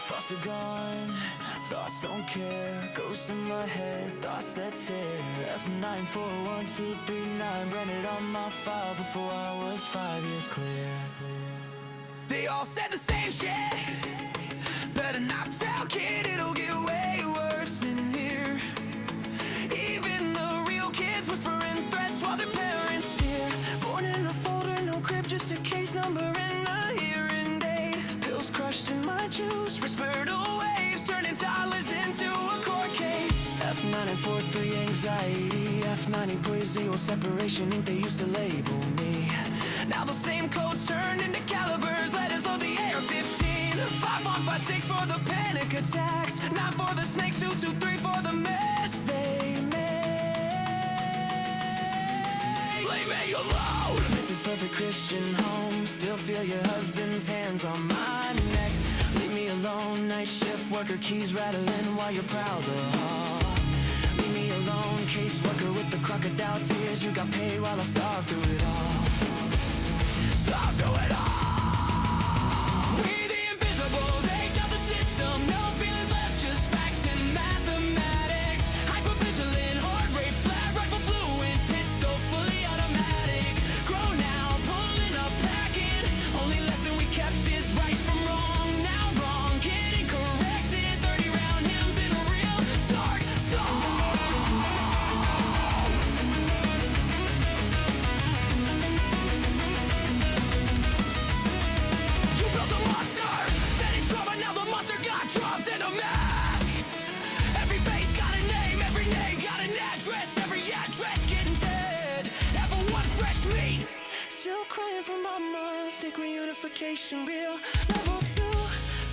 Thoughts are gone, thoughts don't care. Ghosts in my head, thoughts that tear. F941239 branded on my file before I was 5 years clear. They all said the same shit. Better not tell, kid, it'll get way worse in here. Even the real kids whispering threats while their parents steer. Born in a folder, no crib, just a case number and a hearing date. Pills crushed in my juice, respiratory waves turning toddlers into a court case. F943 anxiety, F90 poison, separation ink they used to label me. Now those same codes turned into calibers, letters load the AR-15. 5156 for the panic attacks, 9 for the snakes, 223 for the mess they made. Leave me alone! This is perfect Christian home. Still feel your husband's hands on my neck. Leave me alone, night shift worker, keys rattling while you're proud the heart. Leave me alone, caseworker with the crocodile tears. You got paid while I starved through it all. Starved through it all. We the invisibles, aged out the system. No feelings left, just facts and mathematics. Hypervigilant, heart rate flat, rifle fluent, pistol fully automatic. Grown now, pulling up, packing. Only lesson we kept is right from wrong. Now wrong, getting corrected. 30-round hymns in a real dark song. You built a monster, setting trauma, now the monster got drums and a mask. Every face got a name, every name got an address, every address getting dead. Everyone fresh meat, still crying for mama, think reunification real. Level 2,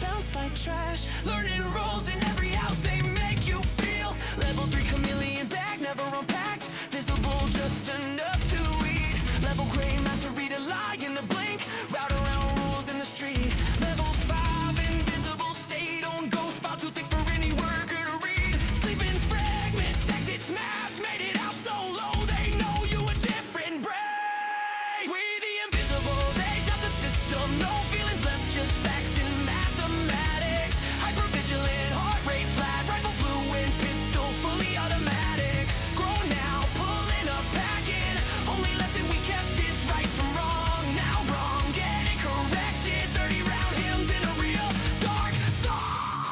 bounce like trash, learning roles in every house they make you feel. Level 3, chameleon bag, never unpacked, visible just enough to eat. Level gray, master read a lie in the blink, route around rules in the street. Level 5, invisible state on ghost file, too thick for any worker to read. Sleeping fragments, exits mapped, made it out so low they know you a different breed. We the invisibles, aged out the system, no feelings left, just facts and mathematics. Hypervigilant, heart rate flat, rifle fluent, pistol fully automatic. Grown now, pulling up, packing. Only lesson we kept is right from wrong. Now wrong, getting corrected. 30-round hymns in a real dark song.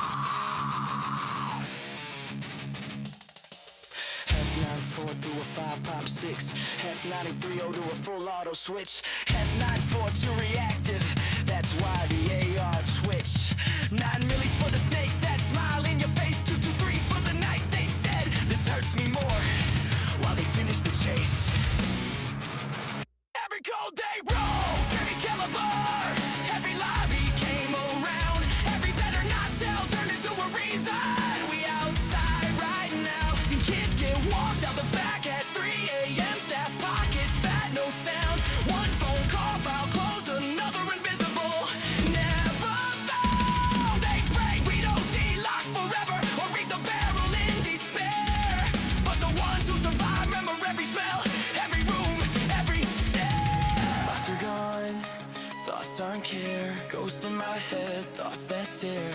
F94 through a 5 pop 6. F93 0 to a full auto switch. F94 too reactive, that's why the AR twitch. 9 millis for the snakes that smile in your face. 223s for the nights they said this hurts me more, while they finish the chase. Every code they wrote, every caliber, every lie became around. Every better not tell turned into a reason. We outside right now. Seen kids get walked out the back at 3 a.m. Staff pockets fat, no sound. One phone call, file closed, another invisible. Never found. They pray we don't delock forever or read the barrel in despair. But the ones who survive remember every smell, every room, every stare. Thoughts are gone, thoughts aren't care. Ghost in my head, thoughts that tear.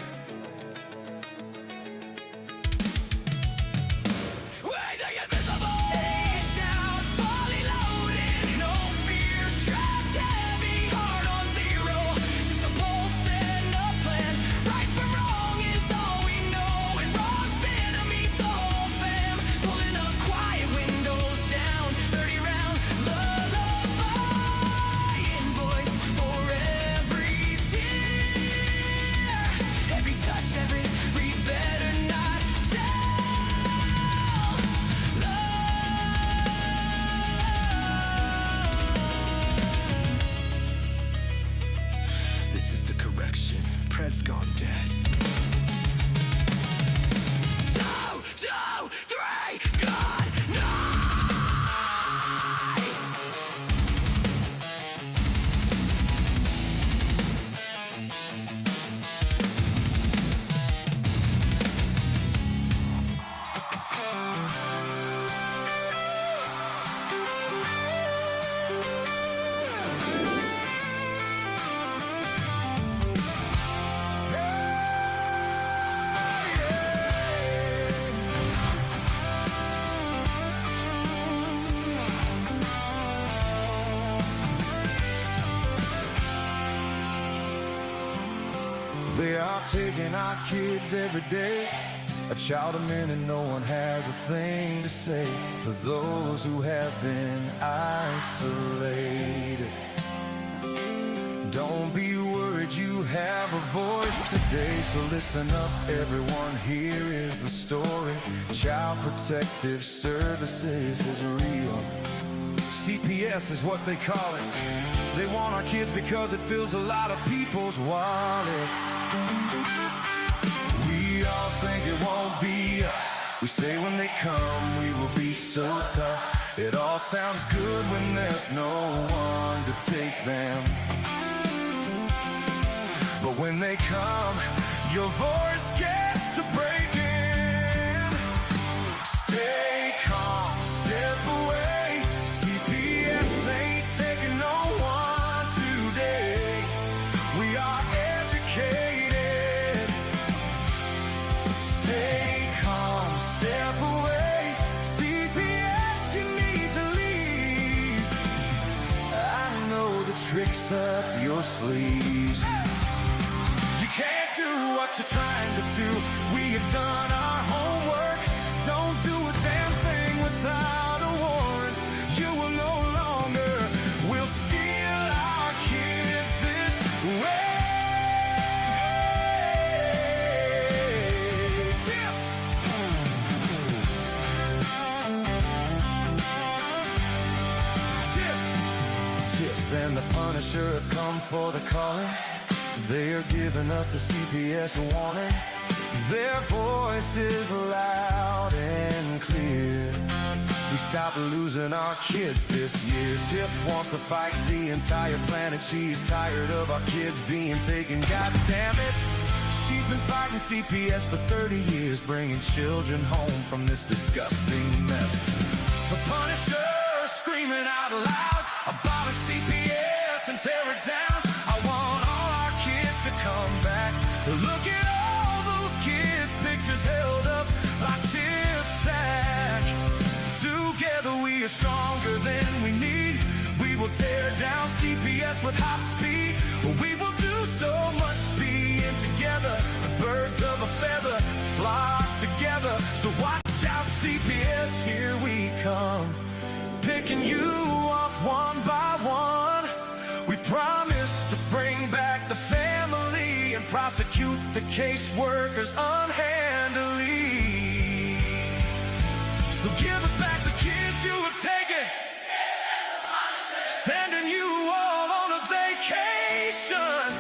We the invisible, aged out, fully loaded, no fear, strapped heavy, heart on zero. Just a pulse and a plan. Right from wrong is all we know, and wrong fin to meet the whole fam. Pulling up quiet, windows down, 30-round lullaby. Invoice for every tear, every touch They are taking our kids every day. A child a minute, no one has a thing to say for those who have been isolated. Don't be worried, you have a voice today. So listen up, everyone, here is the story. Child Protective Services is real. CPS is what they call it. They want our kids because it fills a lot of people's wallets. We all think it won't be us. We say when they come we will be so tough. It all sounds good when there's no one to take them. But when they come, your voice gets to breaking. Stay calm, step away. CPS ain't taking no one today. We are educated. Stay calm, step away. CPS, you need to leave. I know the tricks up your sleeves. Can't do what you're trying to do. We have done our homework. Don't do a damn thing without a warrant. You will no longer will steal our kids this way. Tiff and the Punisher have come for the calling. They are giving us the CPS warning. Their voice is loud and clear. We stop losing our kids this year. Tiff wants to fight the entire planet. She's tired of our kids being taken. God damn it. She's been fighting CPS for 30 years, bringing children home from this disgusting mess. The Punisher screaming out loud about a CPS and tear it down. I want all our kids to come back. Look at all those kids' pictures held up by Tiff Tack. Together we are stronger than we need. We will tear down CPS with hot speed. We will do so much being together. The birds of a feather flock together. So watch out, CPS, here we come. Picking you off one by one. We promise to bring back the family and prosecute the caseworkers unhandily. So give us back the kids you have taken. Sending you all on a vacation.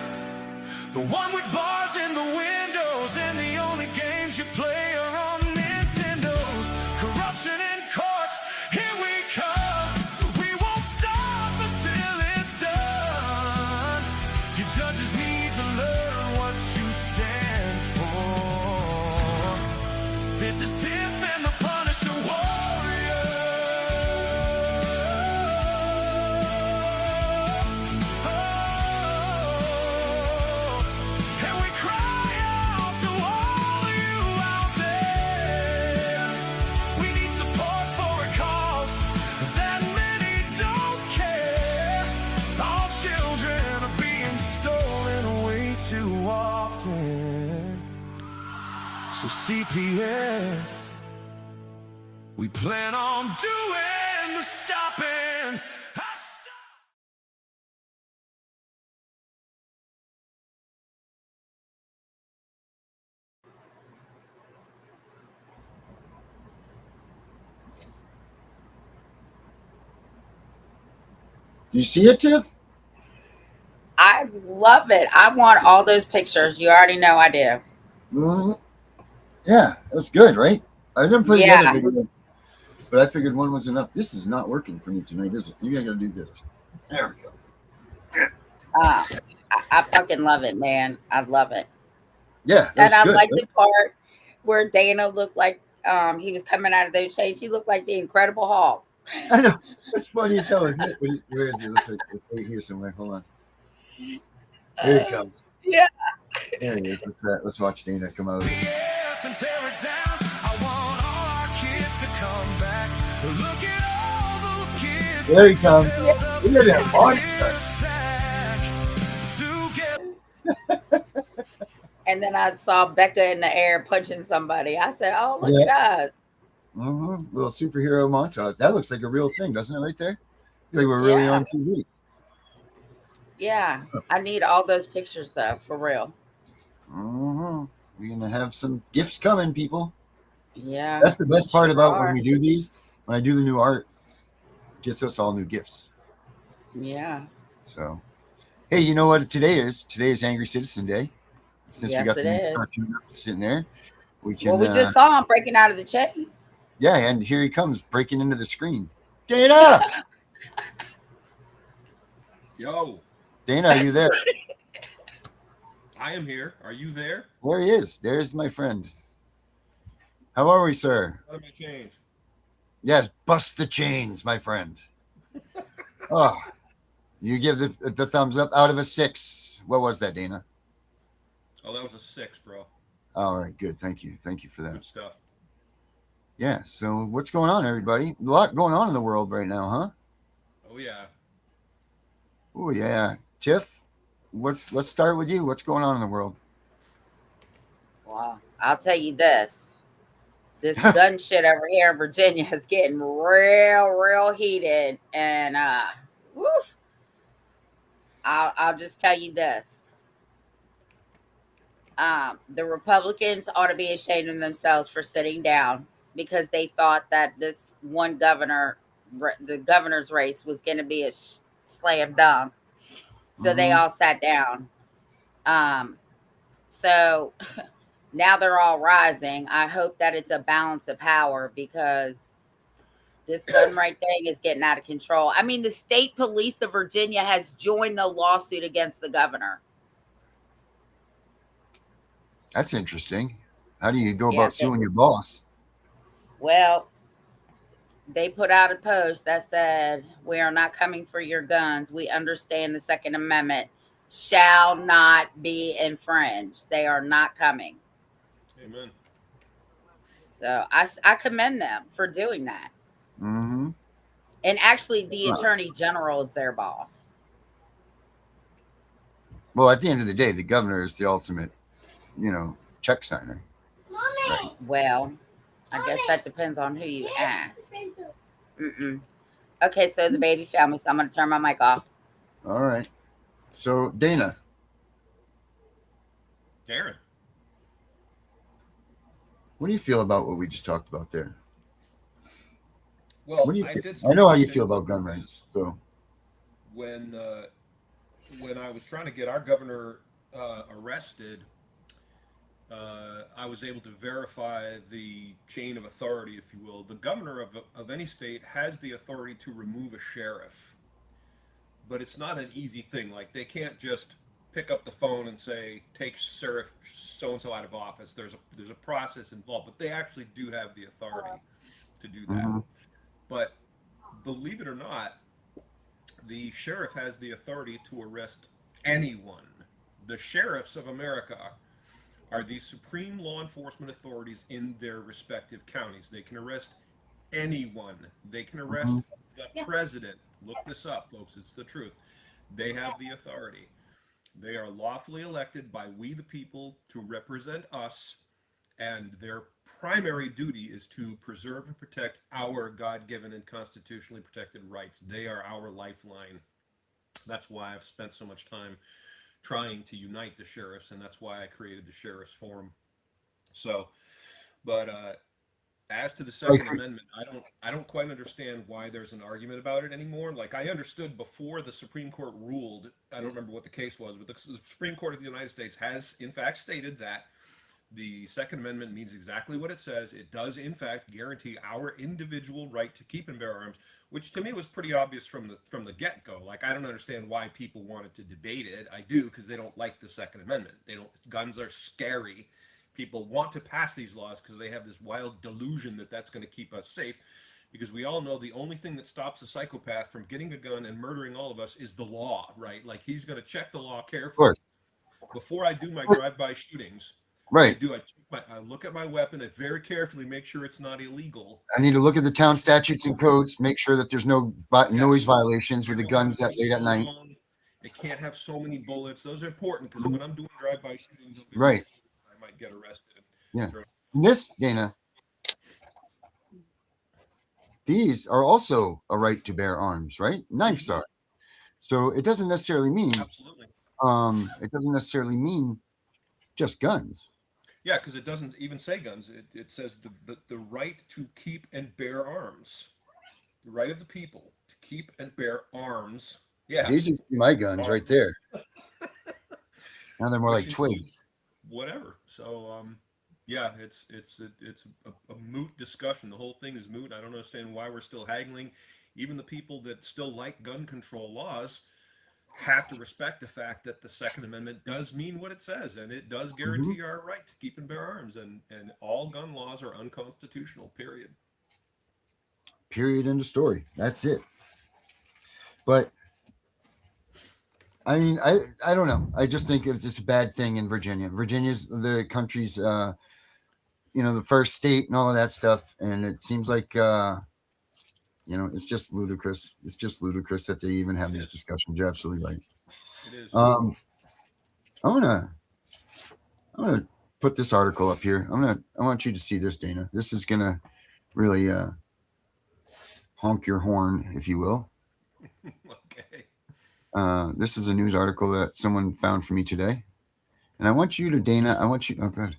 The one with bars in the windows and the only games you play are on Nintendos. Corruption in courts, here we come. We won't stop until it's done. Your judges need to learn what you stand for. This is Tiff and the Punisher Warrior. And we cry out to all you out there. We need support for a cause that many don't care. All children are being stolen way too often. So CPS, we plan on doing the stopping. You see it, Tiff? I love it. I want all those pictures. You already know I do. Mm-hmm. Yeah, that's good, right? I didn't play the other video, but I figured one was enough. This is not working for me tonight, is it? Maybe I gotta do this. There we go. I fucking love it, man. I love it. Yeah, and I good, like right? the part where Dana looked like he was coming out of those shades. He looked like the Incredible Hulk. I know. It's funny as hell, isn't it? Where is he? Let's right here somewhere. Hold on. Here he comes. Yeah. There he is. Let's watch Dana come out. Yes, and tear it down. I want all our kids to come back. Look at all those kids. There he comes. Look at that monster. And then I saw Becca in the air punching somebody. I said, "Oh, look Yeah. at us!" Little superhero montage. That looks like a real thing, doesn't it? Right there. I feel like we're really Yeah, on TV. yeah. I need all those pictures though, for real. We're gonna have some gifts coming, people. Yeah, That's the we best part sure about when are. we do these. When I do the new art, it gets us all new gifts. Yeah. So, hey, you know what today is? Today is Angry Citizen Day. Since we Yes, got it the new is. cartoon sitting there, we Well, can. we just saw him breaking out of the chains. Yeah, and here he comes breaking into the screen. Dana, Yo, Dana, are you there? I am here. Are you there? There he is. There's my friend. How are we, sir? How did I change? Yes, bust the chains, my friend. Oh, you give the thumbs up out of a 6. What was that, Dana? Oh, that was a 6, bro. All right, good. Thank you for Good that. stuff. Yeah. So what's going on, everybody? A lot going on in the world right now, huh? Oh yeah. Oh yeah, Tiff. Let's start with you. What's going on in the world? Well, I'll tell you this. This gun shit over here in Virginia is getting real heated. And woof, I'll just tell you this. The Republicans ought to be ashamed of themselves for sitting down because they thought that this one governor, the governor's race, was going to be a slam dunk. So they all sat down. So now they're all rising. I hope that it's a balance of power because this gun right thing is getting out of control. I mean, the state police of Virginia has joined the lawsuit against the governor. That's interesting. How do you go Yeah, about suing your boss? well, they put out a post that said, "We are not coming for your guns. We understand the Second Amendment shall not be infringed. They are not coming." Amen. So I commend them for doing that. Mm-hmm. And actually, the attorney general is their boss. Well, at the end of the day, the governor is the ultimate, check signer. Right. Well, I guess that depends on who you ask. Okay, so the baby family, so I'm going to turn my mic off. All right. So, Dana. Darren. What do you feel about what we just talked about there? Well, I know how you feel about gun rights. So when I was trying to get our governor arrested, I was able to verify the chain of authority, if you will. The governor of any state has the authority to remove a sheriff, but it's not an easy thing. Like, they can't just pick up the phone and say, "Take Sheriff so and so out of office." There's a process involved, but they actually do have the authority to do that. But believe it or not, the sheriff has the authority to arrest anyone. The sheriffs of America are the supreme law enforcement authorities in their respective counties. They can arrest anyone. They can arrest the president. Look this up, folks. It's the truth. They have the authority. They are lawfully elected by we the people to represent us, and their primary duty is to preserve and protect our God-given and constitutionally protected rights. They are our lifeline. That's why I've spent so much time trying to unite the sheriffs, and that's why I created the Sheriff's Forum. So, but as to the Second Amendment, I don't quite understand why there's an argument about it anymore. Like, I understood before the Supreme Court ruled, I don't remember what the case was, but the Supreme Court of the United States has in fact stated that the Second Amendment means exactly what it says. It does, in fact, guarantee our individual right to keep and bear arms, which to me was pretty obvious from the get-go. Like, I don't understand why people wanted to debate it. I do, because they don't like the Second Amendment. Guns are scary. People want to pass these laws because they have this wild delusion that that's going to keep us safe. Because we all know the only thing that stops a psychopath from getting a gun and murdering all of us is the law, right? Like, he's going to check the law carefully. Before I do my drive-by shootings, right. I look at my weapon and very carefully make sure it's not illegal. I need to look at the town statutes and codes, make sure that there's no noise violations with the guns that late at night. It can't have so many bullets. Those are important because when I'm doing drive-by shootings, right, get arrested. Yeah. This, Dana, these are also a right to bear arms, right? Knives are. So it doesn't necessarily mean Absolutely. It doesn't necessarily mean just guns. Yeah, because it doesn't even say guns. It says the right to keep and bear arms. The right of the people to keep and bear arms. Yeah. These used to be my guns right there. Now they're more like twigs. Whatever. So yeah, it's a moot discussion. The whole thing is moot. I don't understand why we're still haggling. Even the people that still like gun control laws have to respect the fact that the Second Amendment does mean what it says, and it does guarantee our right to keep and bear arms, and all gun laws are unconstitutional, period. Period, end of story. That's it. But I mean, I don't know. I just think it's a bad thing in Virginia. Virginia's the country's the first state and all of that stuff, and it seems like it's just ludicrous. It's just ludicrus that they even have these discussions. You're absolutely right. It is. I'm gonna put this article up here. I want you to see this, Dana. This is gonna really honk your horn, if you will. Okay. This is a news article that someone found for me today, and I want you to, Dana. I want you. Oh, God.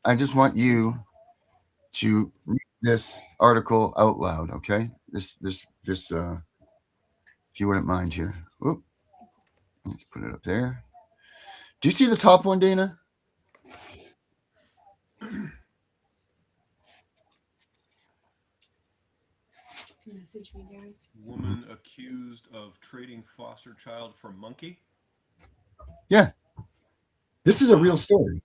I just want you to read this article out loud, okay? This if you wouldn't mind here. Oop. Let's put it up there. Do you see the top one, Dana? Message me, Gary. Woman accused of trading foster child for monkey. Yeah. This is a real story.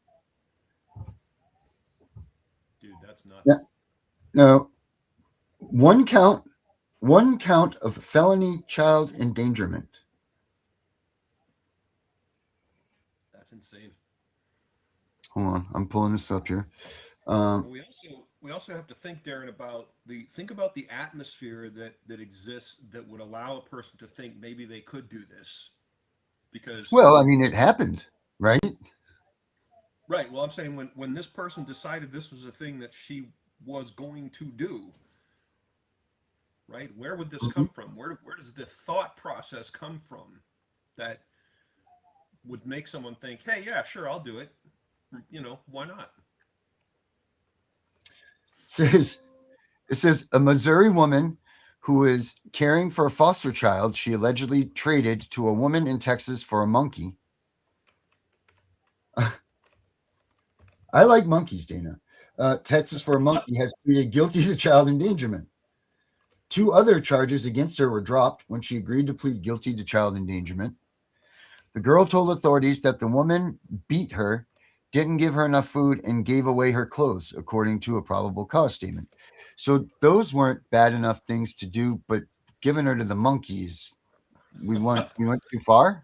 Dude, that's nuts. Yeah. No. One count of felony child endangerment. That's insane. Hold on, I'm pulling this up here. We also have to think, Darren, about the atmosphere that exists that would allow a person to think maybe they could do this. Because I mean, it happened, right? Right. Well, I'm saying when this person decided this was a thing that she was going to do, right? Where would this come from? Where does the thought process come from that would make someone think, hey, yeah, sure, I'll do it. Why not? It says a Missouri woman who is caring for a foster child she allegedly traded to a woman in Texas for a monkey. I like monkeys, Dana. Texas for a monkey has pleaded guilty to child endangerment. 2 other charges against her were dropped when she agreed to plead guilty to child endangerment. The girl told authorities that the woman beat her, didn't give her enough food, and gave away her clothes, according to a probable cause statement. So those weren't bad enough things to do, but giving her to the monkeys, we went too far.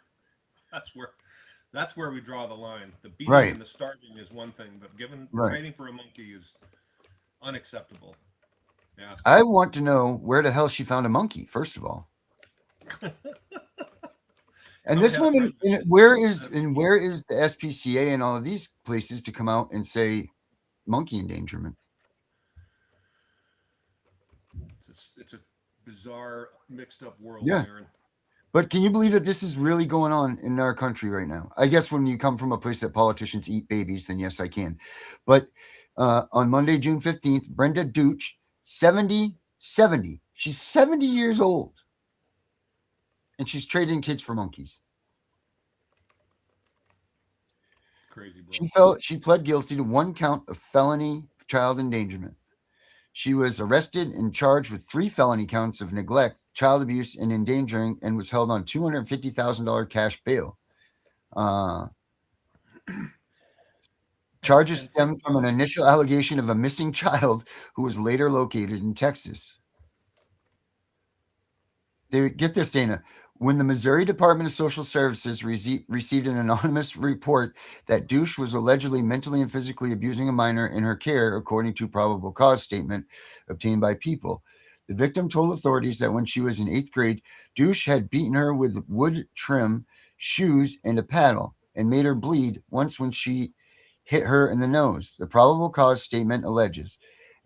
That's where we draw the line. The beating and the starving is one thing, but trading for a monkey is unacceptable. Yeah. I want to know where the hell she found a monkey, first of all. And this woman, where is the SPCA and all of these places to come out and say monkey endangerment? It's a bizarre, mixed up world, yeah. Aaron. But can you believe that this is really going on in our country right now? I guess when you come from a place that politicians eat babies, then yes, I can. But on Monday, June 15th, Brenda Dooch, 70, she's 70 years old. And she's trading kids for monkeys. Crazy, bro. She pled guilty to 1 count of felony child endangerment. She was arrested and charged with 3 felony counts of neglect, child abuse, and endangering, and was held on $250,000 cash bail. Charges stem from an initial allegation of a missing child who was later located in Texas. Get this, Dana. When the Missouri Department of Social Services received an anonymous report that Douche was allegedly mentally and physically abusing a minor in her care, according to probable cause statement obtained by People, the victim told authorities that when she was in 8th grade, Douche had beaten her with wood trim, shoes, and a paddle, and made her bleed once when she hit her in the nose, the probable cause statement alleges,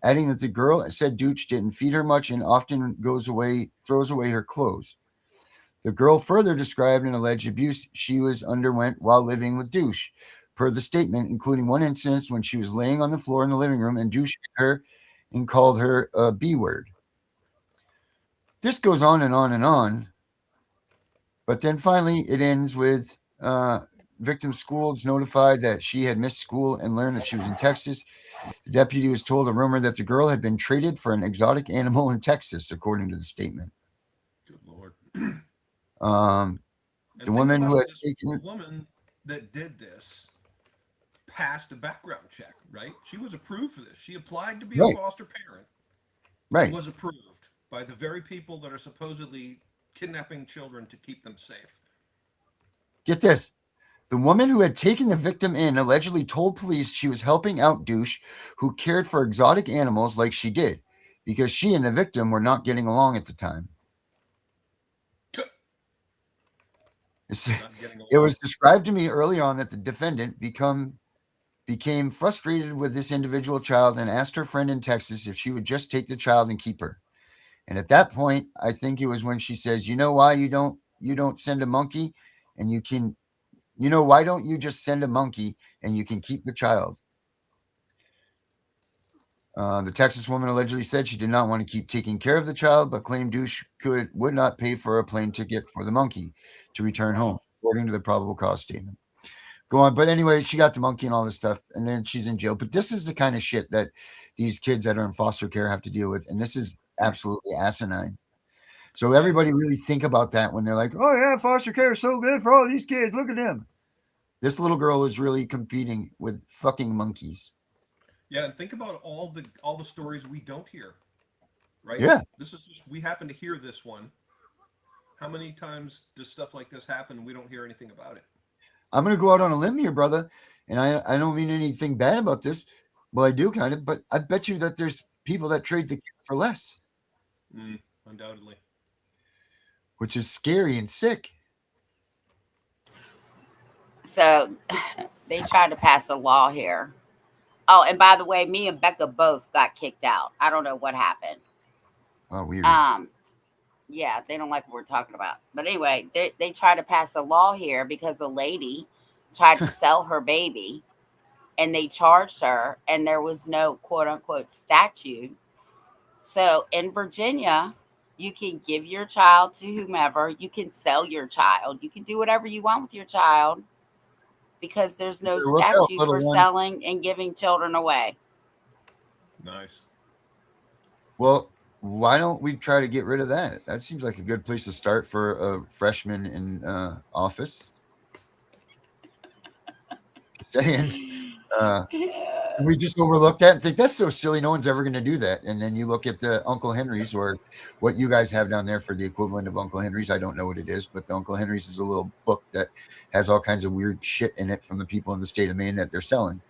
adding that the girl said Dooch didn't feed her much and often throws away her clothes. The girl further described an alleged abuse she was underwent while living with Douche, per the statement, including one instance when she was laying on the floor in the living room and Douche hit her and called her a B word. This goes on and on and on, but then finally it ends with victim schools notified that she had missed school and learned that she was in Texas. The deputy was told a rumor that the girl had been traded for an exotic animal in Texas, according to the statement. Good Lord. The woman who had taken... The woman that did this passed a background check, right? She was approved for this. She applied to be a foster parent. Right. And was approved by the very people that are supposedly kidnapping children to keep them safe. Get this. The woman who had taken the victim in allegedly told police she was helping out Douche, who cared for exotic animals like she did, because she and the victim were not getting along at the time. It was described to me early on that the defendant became frustrated with this individual child and asked her friend in Texas if she would just take the child and keep her. And at that point, I think it was when she says, "You know why you don't send a monkey, and you can, why don't you just send a monkey and you can keep the child?" The Texas woman allegedly said she did not want to keep taking care of the child, but claimed Douche would not pay for a plane ticket for the monkey to return home, according to the probable cause statement. Go on. But anyway, she got the monkey and all this stuff, and then she's in jail. But this is the kind of shit that these kids that are in foster care have to deal with, and this is absolutely asinine. So everybody really think about that when they're like, "Oh yeah, foster care is so good for all these kids. Look at them." This little girl is really competing with fucking monkeys. Yeah, and think about all the stories we don't hear, right? Yeah. This is just, we happen to hear this one. How many times does stuff like this happen and we don't hear anything about it? I'm going to go out on a limb here, brother, and I don't mean anything bad about this. Well, I do kind of, but I bet you that there's people that trade the kids for less. Undoubtedly. Which is scary and sick. So they tried to pass a law here. Oh, and by the way, me and Becca both got kicked out. I don't know what happened. Oh, weird. Yeah, they don't like what we're talking about. But anyway, they tried to pass a law here because a lady tried to sell her baby, and they charged her, and there was no quote unquote statute. So in Virginia, you can give your child to whomever. You can sell your child. You can do whatever you want with your child, because there's no statute for selling and giving children away. Nice. Well, why don't we try to get rid of that? That seems like a good place to start for a freshman in office. Saying, we just overlook that and think that's so silly. No one's ever going to do that. And then you look at the Uncle Henry's, or what you guys have down there for the equivalent of Uncle Henry's. I don't know what it is, but the Uncle Henry's is a little book that has all kinds of weird shit in it from the people in the state of Maine that they're selling.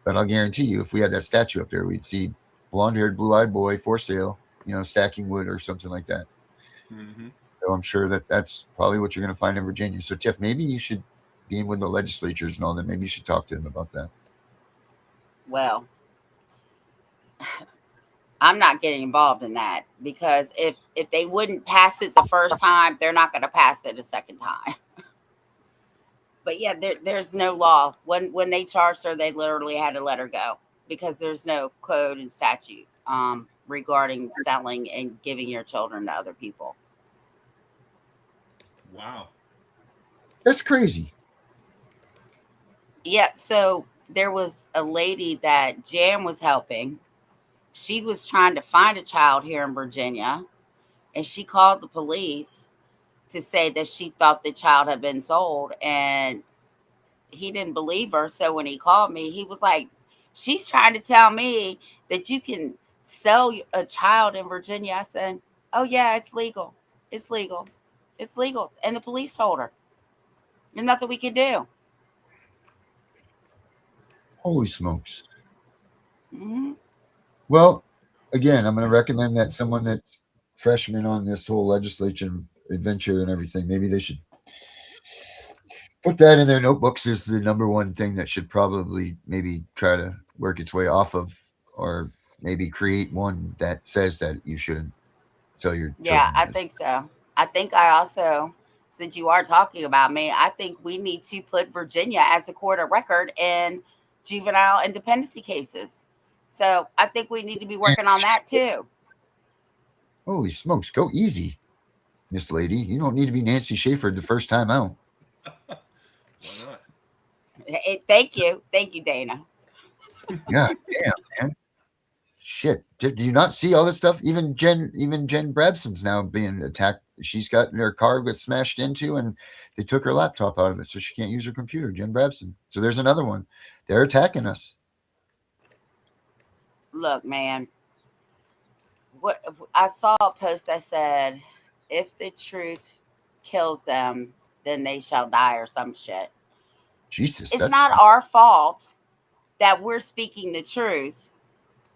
But I'll guarantee you, if we had that statue up there, we'd see blonde-haired, blue-eyed boy for sale, stacking wood or something like that. Mm-hmm. So I'm sure that that's probably what you're going to find in Virginia. So Tiff, maybe you should be in with the legislatures and all that. Maybe you should talk to them about that. Well, I'm not getting involved in that, because if they wouldn't pass it the first time, they're not going to pass it a second time. But yeah, there's no law. When they charged her, they literally had to let her go, because there's no code and statute regarding selling and giving your children to other people. Wow. That's crazy. Yeah, so there was a lady that Jan was helping. She was trying to find a child here in Virginia, and she called the police to say that she thought the child had been sold, and he didn't believe her. So when he called me, he was like, "She's trying to tell me that you can sell a child in Virginia." I said, "Oh yeah, it's legal. It's legal. It's legal." And the police told her, "There's nothing we can do." Holy smokes. Mm-hmm. Well, again, I'm going to recommend that someone that's freshman on this whole legislation adventure and everything, maybe they should Put that in their notebooks is the number one thing that should probably maybe try to work its way off of, or maybe create one that says that you shouldn't sell your Yeah, children I as. think so. I think I also, since you are talking about me, I think we need to put Virginia as a court of record in juvenile independency cases. So I think we need to be working on that too. Holy smokes, go easy, Miss Lady. You don't need to be Nancy Schaefer the first time out. Why not? Thank you. Thank you, Dana. God damn, man. Shit. Do you not see all this stuff? Even Jen Brabson's now being attacked. She's got her car got smashed into and they took her laptop out of it, so she can't use her computer. Jen Brabson. So there's another one. They're attacking us. Look, man, what I saw a post that said, if the truth kills them, then they shall die or some shit. Jesus, It's that's not our fault that we're speaking the truth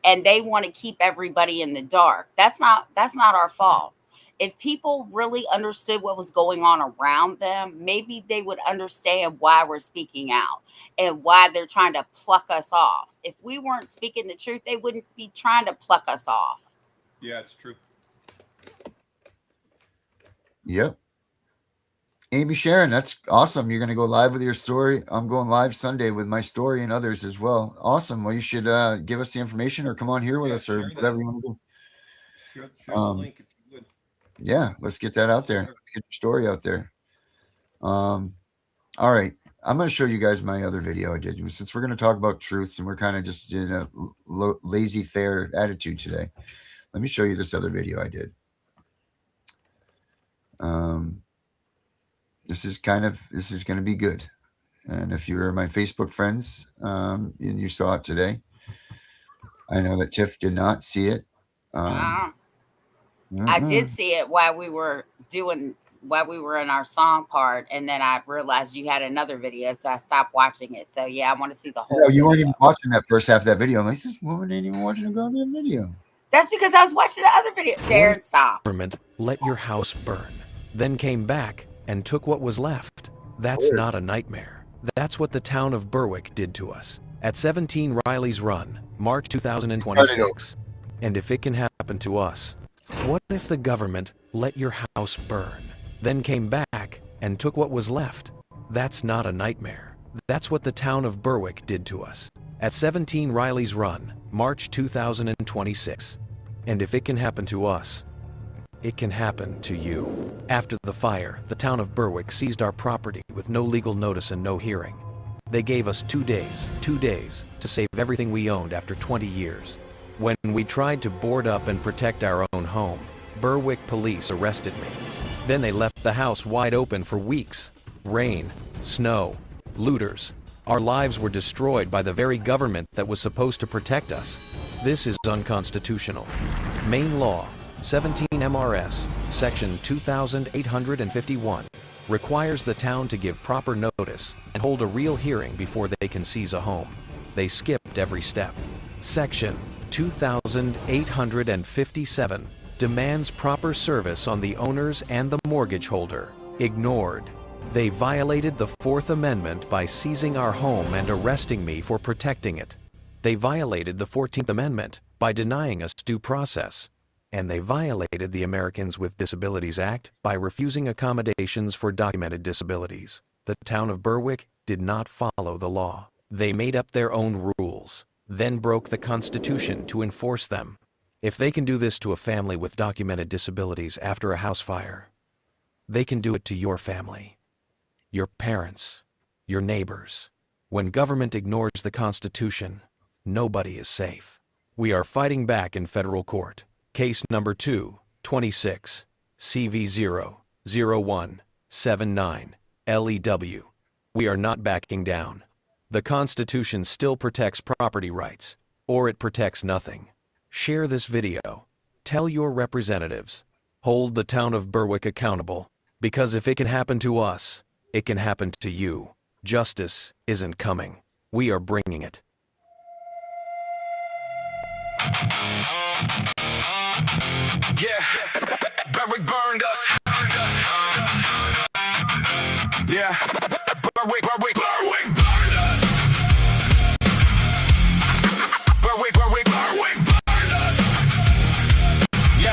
and they want to keep everybody in the dark. That's not our fault. If people really understood what was going on around them, maybe they would understand why we're speaking out and why they're trying to pluck us off. If we weren't speaking the truth, they wouldn't be trying to pluck us off. Yeah, it's true. Yep. Amy Sharon, that's awesome. You're going to go live with your story. I'm going live Sunday with my story and others as well. Awesome. Well, you should give us the information or come on here with us or whatever you want to do. Share the link if you would. Yeah, let's get that out there. Let's get your story out there. All right. I'm going to show you guys my other video I did. Since we're going to talk about truths and we're kind of just in a lazy fair attitude today, let me show you this other video I did. This is going to be good. And if you're my Facebook friends, and you saw it today, I know that Tiff did not see it. I did see it while we were in our song part, and then I realized you had another video, so I stopped watching it. So yeah, I want to see the whole. No, you weren't even watching that first half of that video. I'm like, this woman ain't even watching a goddamn video. That's because I was watching the other video. Darren, stop. Government let your house burn, then came back and took what was left. That's not a nightmare. That's what the town of Berwick did to us at 17 Riley's Run, March 2026. And if it can happen to us, what if the government let your house burn, then came back and took what was left? That's not a nightmare. That's what the town of Berwick did to us at 17 Riley's Run, March 2026. And if it can happen to us, it can happen to you. After the fire, the town of Berwick seized our property with no legal notice and no hearing. They gave us 2 days to save everything we owned after 20 years. When we tried to board up and protect our own home, Berwick police arrested me. Then they left the house wide open for weeks. Rain, snow, looters. Our lives were destroyed by the very government that was supposed to protect us. This is unconstitutional. Maine law, 17 MRS, section 2851, requires the town to give proper notice and hold a real hearing before they can seize a home. They skipped every step. Section 2857 demands proper service on the owners and the mortgage holder. Ignored. They violated the Fourth Amendment by seizing our home and arresting me for protecting it. They violated the 14th Amendment by denying us due process. And they violated the Americans with Disabilities Act by refusing accommodations for documented disabilities. The town of Berwick did not follow the law. They made up their own rules, then broke the Constitution to enforce them. If they can do this to a family with documented disabilities after a house fire, they can do it to your family, your parents, your neighbors. When government ignores the Constitution, nobody is safe. We are fighting back in federal court. Case number 226, CV00179, LEW. We are not backing down. The Constitution still protects property rights, or it protects nothing. Share this video. Tell your representatives. Hold the town of Berwick accountable, because if it can happen to us, it can happen to you. Justice isn't coming. We are bringing it. Yeah, Berwick burned us. Yeah, Berwick burned us. Berwick burned us. Yeah.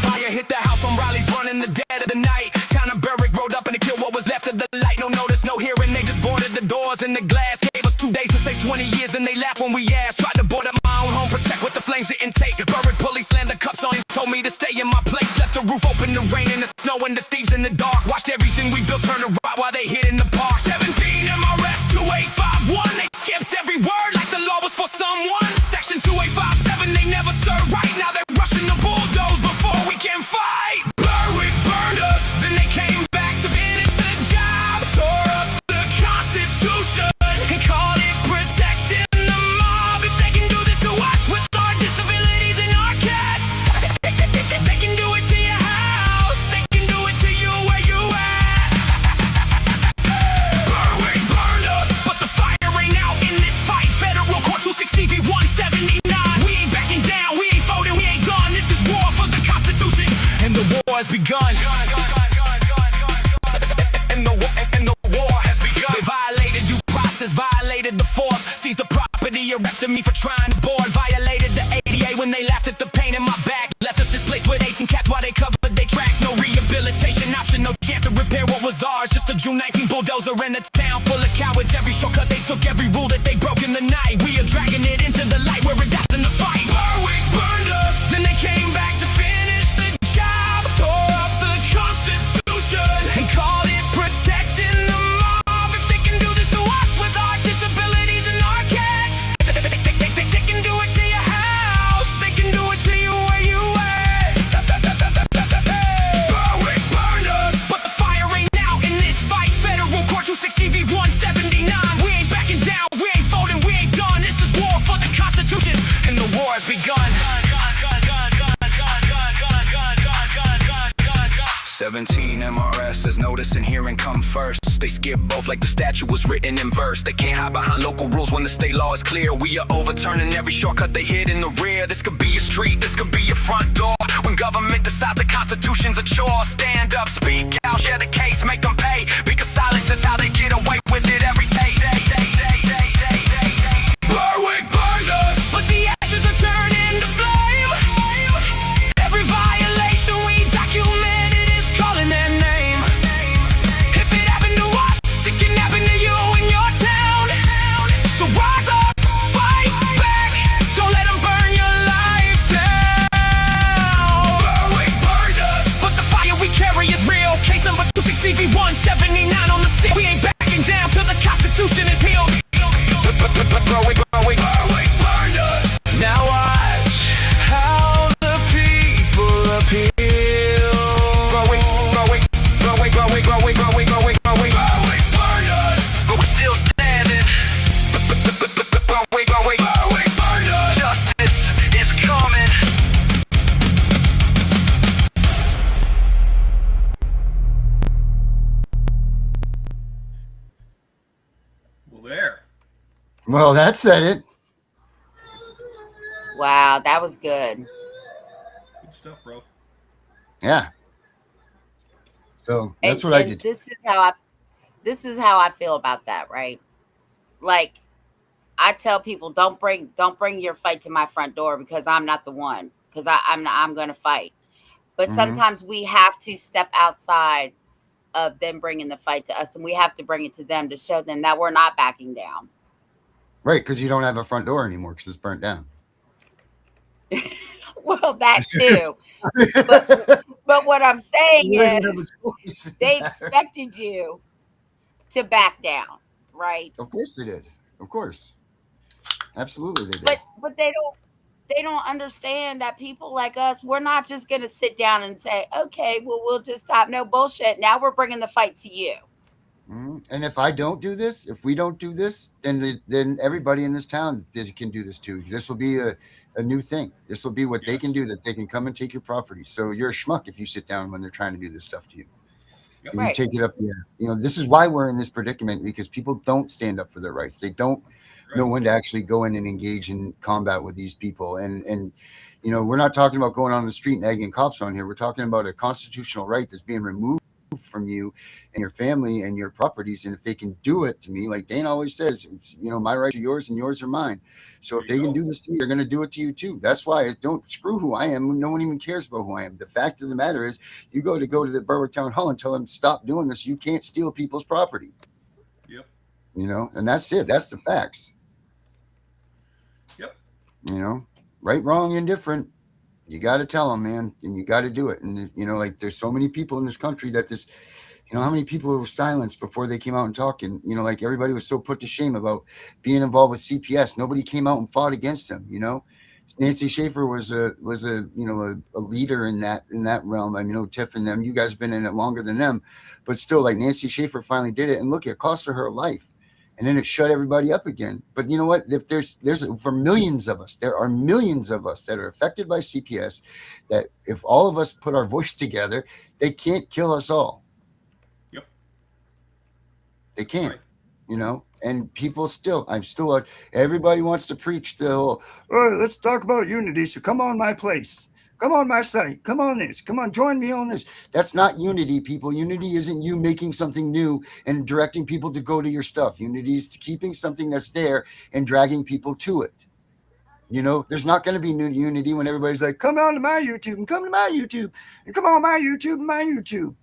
Fire hit the house on Raleigh's Run in the dead of the night. Town of Berwick rolled up and it killed what was left of the light. No notice, no hearing, they just boarded the doors and the glass. Gave us 2 days to save 20 years, then they laughed when we asked. Tried to board up my own home, protect what the flames didn't take. Berwick police slammed the cups on, told me to stay in my place. Left the roof open, the rain and the snow and the thieves in the dark. Watched everything we built turn to rot while they hid in the park. 17 MRS 2851, they skipped every word like the law was for someone. Section 2857, they never served right. Now they're rushing the bulldoze before we can fight. Berwick burned us, then they came back to finish the job. Tore up the Constitution and called it protecting the mob. If they can do this to us with our disabilities and our cats, they can do it to your house. They can do it to you where you at. Berwick burned us, but the fire ain't out in this fight. Federal Court 260 v 179. We ain't backing down, we ain't folding, we ain't done. This is war for the Constitution, and the war has begun. And the war has begun. They violated due process, violated the fourth. Seized the property, arrested me for trying to board. Violated the ADA when they laughed at the pain in my back. Left us displaced with 18 cats while they covered their tracks. No rehabilitation option, no chance to repair what was ours. Just a June 19 bulldozer in a town full of cowards. Every shortcut they took, every rule that they broke in the night. We are dragging it into the light where it dies in the fight. Berwick burned us, then they came back to finish the job. Tore up the Constitution and called it protecting the mob. If they can do this to us with our disabilities and our cats, they can do it to your house. They can do it to you where you at. Berwick burned us, but the fire ain't out in this fight. Federal Court 260 v 179. We ain't backing down, we ain't folding, we ain't done. This is war for the Constitution, and the war has begun. 17 MRS as notice and hearing come first. They skip both like the statute was written in verse. They can't hide behind local rules when the state law is clear. We are overturning every shortcut they hid in the rear. This could be your street, this could be your front door. When government decides the Constitution's a chore, stand up, speak out, share the case, make them pay. Because silence is how they get away with it every day. Berwick burned us, but the ashes are turning to flame. Every violation we documented is calling their name. If it happened to us, it can happen to you in your town. So rise up, fight back, don't let them burn your life down. Berwick burned us, but the fire we carry is real. Case number 260 v 179 on the scene. We ain't backing down till the Constitution is healed. Berwick burned us. Now watch how the people appeal. Berwick burned us, but we're still standing. Berwick burned us. Justice is coming. Well, there. Well, that said it. Wow, that was good. Good stuff, bro. Yeah. So that's what I did. This is how I feel about that, right? Like, I tell people, don't bring your fight to my front door because I'm not the one. Because I'm going to fight. But sometimes we have to step outside of them bringing the fight to us, and we have to bring it to them to show them that we're not backing down. Right, because you don't have a front door anymore because it's burnt down. Well, that too. but what I'm saying is they expected you to back down, right? Of course they did. Of course. Absolutely they did. But they don't understand that people like us, we're not just going to sit down and say, okay, well, we'll just stop. No bullshit. Now we're bringing the fight to you. And if I don't do this, if we don't do this, then everybody in this town can do this too. This will be a new thing. This will be what they can do, that they can come and take your property. So you're a schmuck if you sit down when they're trying to do this stuff to you. Yep. You take it up the ass. You know, this is why we're in this predicament, because people don't stand up for their rights. They don't know when to actually go in and engage in combat with these people. And you know, we're not talking about going on the street and egging cops on here. We're talking about a constitutional right that's being removed from you and your family and your properties. And if they can do it to me, like Dana always says, it's, my rights are yours and yours are mine. So if they can do this to me, they're going to do it to you too. That's why don't screw who I am. No one even cares about who I am. The fact of the matter is, you go to the Berwick Town Hall and tell them stop doing this. You can't steal people's property. Yep. And that's it. That's the facts. Yep. Right, wrong, indifferent. You got to tell them, man, and you got to do it. And like there's so many people in this country that this, how many people were silenced before they came out and talked, and like everybody was so put to shame about being involved with CPS. Nobody came out and fought against them. Nancy Schaefer was a leader in that realm. I mean, Tiff and them, you guys have been in it longer than them, but still, like Nancy Schaefer finally did it, and look, it cost her life. And then it shut everybody up again. But you know what? If there's for millions of us, there are millions of us that are affected by CPS, that if all of us put our voice together, they can't kill us all. Yep. They can't, and people everybody wants to preach the whole, all right, let's talk about unity. So come on my place. Come on my site. Come on this. Come on, join me on this. That's not unity, people. Unity isn't you making something new and directing people to go to your stuff. Unity is keeping something that's there and dragging people to it. There's not going to be new unity when everybody's like, come on to my YouTube and come to my YouTube and come on my YouTube and my YouTube.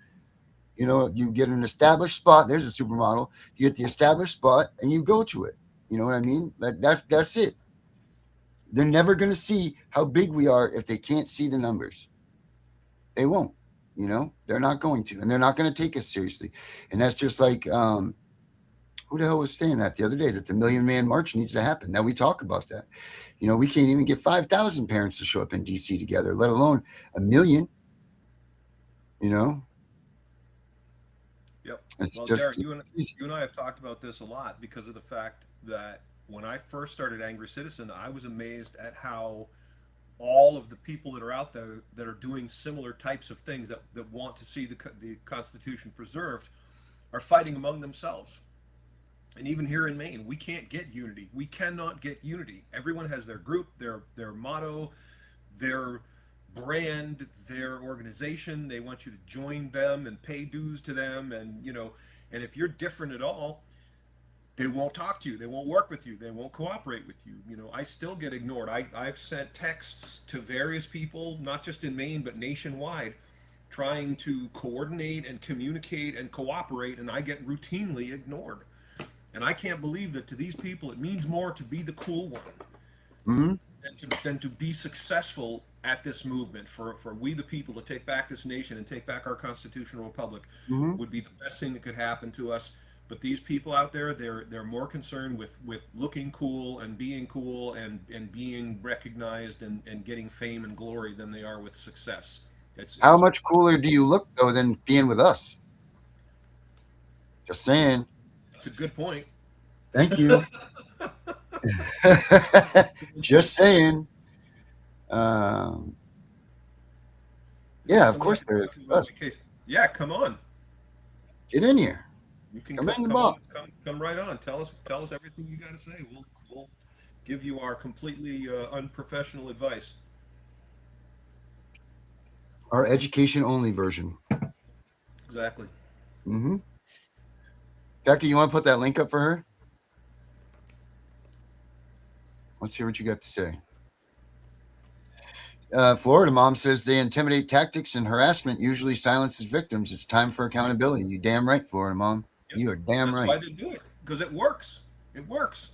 You get an established spot. There's a supermodel. You get the established spot and you go to it. You know what I mean? That's it. They're never going to see how big we are if they can't see the numbers. They won't, they're not going to, and they're not going to take us seriously. And that's just like, who the hell was saying that the other day, that the 1 Million Man March needs to happen. Now we talk about that. We can't even get 5,000 parents to show up in DC together, let alone 1 million, Yep. It's well, just, Derek, you and I have talked about this a lot because of the fact that when I first started Angry Citizen, I was amazed at how all of the people that are out there that are doing similar types of things that want to see the Constitution preserved are fighting among themselves. And even here in Maine, we can't get unity. We cannot get unity. Everyone has their group, their motto, their brand, their organization. They want you to join them and pay dues to them. And, and if you're different at all, they won't talk to you. They won't work with you. They won't cooperate with you. I still get ignored. I've sent texts to various people, not just in Maine, but nationwide, trying to coordinate and communicate and cooperate, and I get routinely ignored. And I can't believe that to these people, it means more to be the cool one than to be successful at this movement. For we the people to take back this nation and take back our constitutional republic would be the best thing that could happen to us. But these people out there, they're more concerned with looking cool and being cool and being recognized and getting fame and glory than they are with success. How much cooler do you look, though, than being with us? Just saying. That's a good point. Thank you. Just saying. Yeah, of course there is. Yeah, come on. Get in here. You can come right on. Tell us everything you got to say. We'll give you our completely unprofessional advice. Our education only version. Exactly. Jackie, you want to put that link up for her? Let's hear what you got to say. Florida mom says they intimidate tactics and harassment usually silences victims. It's time for accountability. You damn right, Florida mom. Yep. You are damn right. That's why they do it, because it works. It works.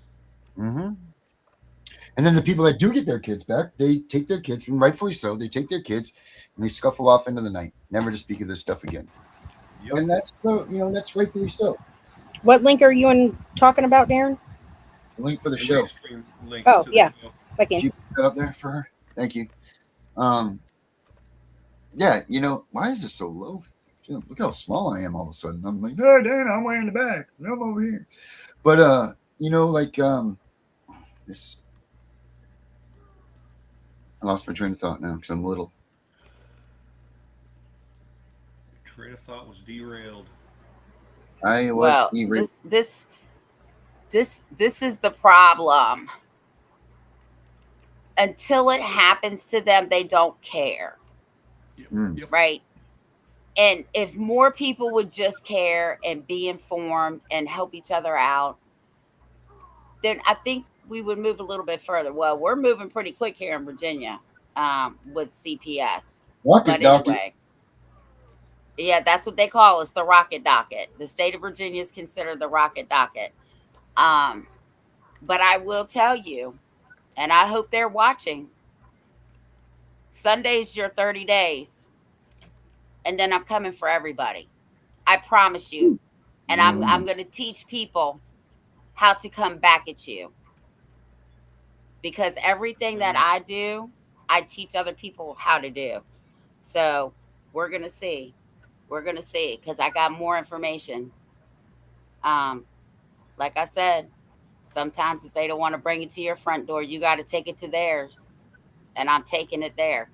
And then the people that do get their kids back, they take their kids, and rightfully so, they take their kids and they scuffle off into the night, never to speak of this stuff again. Yep. And that's that's rightfully so. What link are you talking about, Darren? The link for the show. Link yeah. Can you put that up there for her? Thank you. Yeah, why is it so low? Look how small I am all of a sudden. I'm like, oh, Dan, I'm way in the back. I'm over here. But, this. I lost my train of thought now because I'm little. Your train of thought was derailed. I was derailed. This is the problem. Until it happens to them, they don't care. Yep. Right? And if more people would just care and be informed and help each other out, then I think we would move a little bit further. Well, we're moving pretty quick here in Virginia with CPS. Rocket But docket. anyway, yeah, that's what they call us, the rocket docket. The state of Virginia is considered the rocket docket. Um, but I will tell you, and I hope they're watching, Sunday's your 30 days, and then I'm coming for everybody. I promise you. And I'm going to teach people how to come back at you, because everything that I do, I teach other people how to do. So we're going to see. We're going to see, because I got more information. Um, like I said, sometimes if they don't want to bring it to your front door, you got to take it to theirs. And I'm taking it there.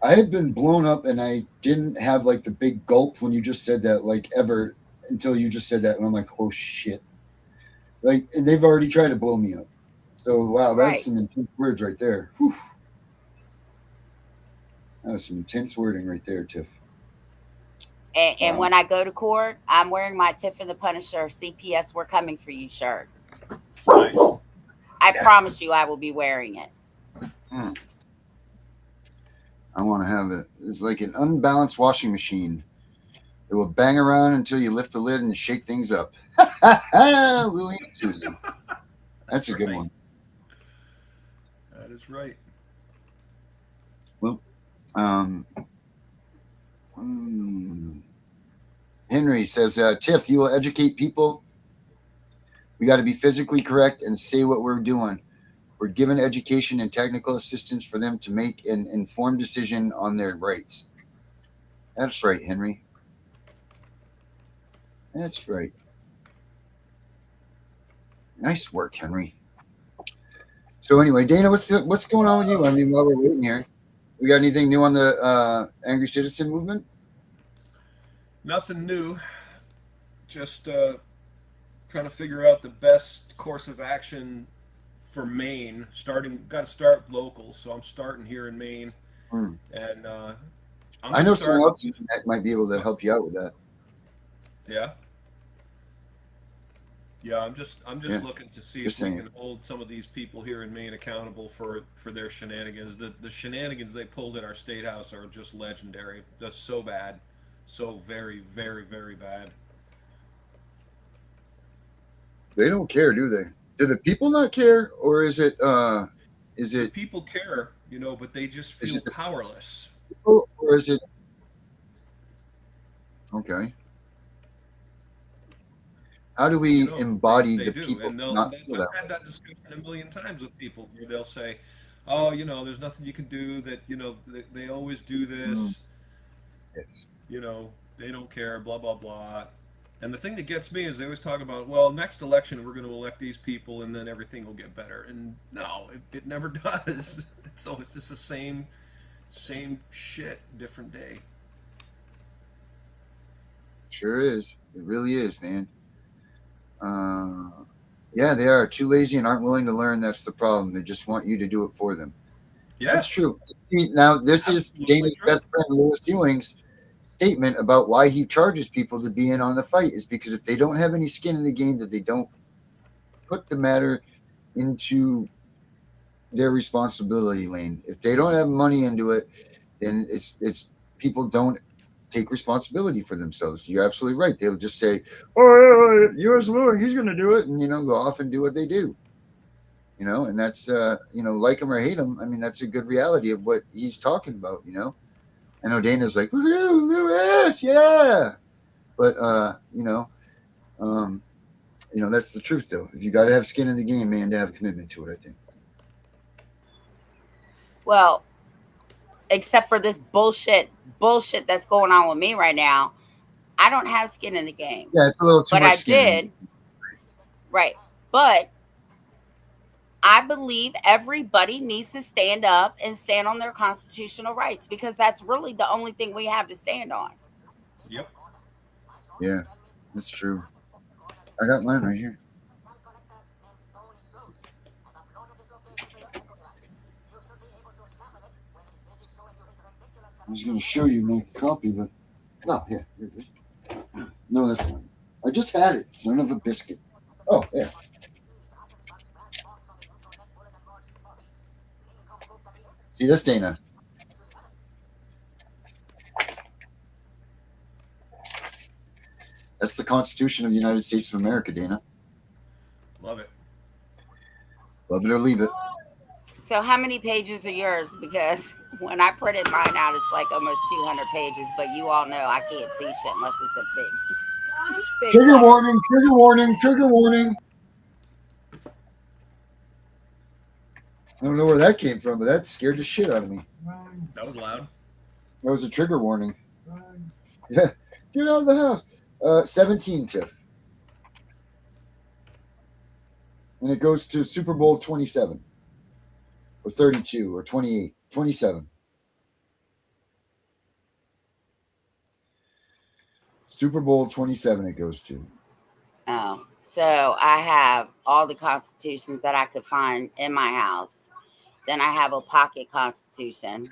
I had been blown up and I didn't have like the big gulp when you just said that, like ever, until you just said that. And I'm like, oh shit. Like, and they've already tried to blow me up. So, wow, that's Right. some intense words right there. Whew. That was some intense wording right there, Tiff. And Wow. when I go to court, I'm wearing my Tiff and The Punisher CPS We're Coming for You shirt. Nice. I Yes. promise you I will be wearing it. I want to have it. It's like an unbalanced washing machine. It will bang around until you lift the lid and shake things up. Louis and Susan. That's a good right. one. That is right. Well, Henry says, Tiff, you will educate people. We got to be physically correct and say what we're doing. We're given education and technical assistance for them to make an informed decision on their rights. That's right, Henry. That's right. Nice work, Henry. So anyway, Dana, what's going on with you? I mean, while we're waiting here, we got anything new on the Angry Citizen movement? Nothing new. Just trying to figure out the best course of action for Maine. Got to start local, so I'm starting here in Maine, and I know someone else that might be able to help you out with that. Yeah, I'm just looking to see if we can hold some of these people here in Maine accountable for their shenanigans. The shenanigans they pulled at our state house are just legendary. That's so bad, so very, very, very bad. They don't care, do they? Do the people not care, or is it? The people care, but they just feel powerless. People, or is it? Okay. How do we embody the people? And I've had that discussion a million times with people where they'll say, "Oh, there's nothing you can do. That they always do this. Yes. They don't care. Blah blah blah." And the thing that gets me is they always talk about, well, next election we're going to elect these people and then everything will get better. And no, it never does. So it's just the same shit, different day. Sure is. It really is, man. Yeah, they are too lazy and aren't willing to learn. That's the problem. They just want you to do it for them. Yes. That's true. Now, this is Dana's best friend, Lewis Ewing's statement about why he charges people to be in on the fight, is because if they don't have any skin in the game, that they don't put the matter into their responsibility lane. If they don't have money into it, then it's people don't take responsibility for themselves. You're absolutely right. They'll just say, "Oh, U.S. Lewis, he's going to do it," and go off and do what they do. And that's like him or hate him. I mean, that's a good reality of what he's talking about. I know Dana's like, "Woohoo, Lewis, yeah," but that's the truth, though. If you got to have skin in the game, man, to have a commitment to it, I think. Well, except for this bullshit that's going on with me right now, I don't have skin in the game. Yeah, it's a little too but much I skin. did, right? But I believe everybody needs to stand up and stand on their constitutional rights, because that's really the only thing we have to stand on. Yep. Yeah, that's true. I got mine right here. I was going to show you my copy, but no, here it is. No, that's not. I just had it, son of a biscuit. Oh, yeah. See this, Dana? That's the Constitution of the United States of America, Dana. Love it. Love it or leave it. So how many pages are yours? Because when I printed mine out, it's like almost 200 pages. But you all know I can't see shit unless it's a big Trigger letter. warning, trigger warning, trigger warning. I don't know where that came from, but that scared the shit out of me. That was loud. That was a trigger warning. Yeah, get out of the house. 17, Tiff. And it goes to Super Bowl 27 or 32 or 28, 27. Super Bowl 27 it goes to. Oh, so I have all the constitutions that I could find in my house. Then I have a pocket constitution.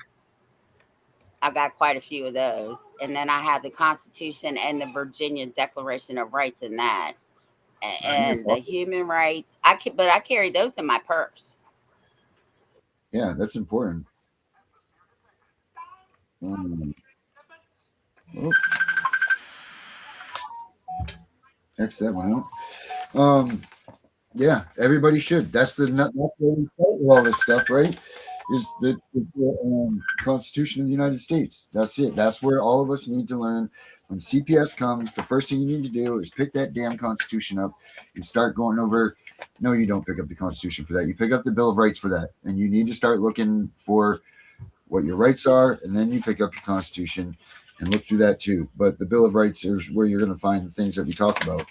I've got quite a few of those. And then I have the Constitution and the Virginia Declaration of Rights in that. And the human rights. But I carry those in my purse. Yeah, that's important. X that one out. Yeah, everybody should. That's where we start with all this stuff, right? Is the Constitution of the United States. That's it. That's where all of us need to learn. When CPS comes, the first thing you need to do is pick that damn Constitution up and start going over. No, you don't pick up the Constitution for that. You pick up the Bill of Rights for that. And you need to start looking for what your rights are, and then you pick up your Constitution and look through that too. But the Bill of Rights is where you're going to find the things that we talk about.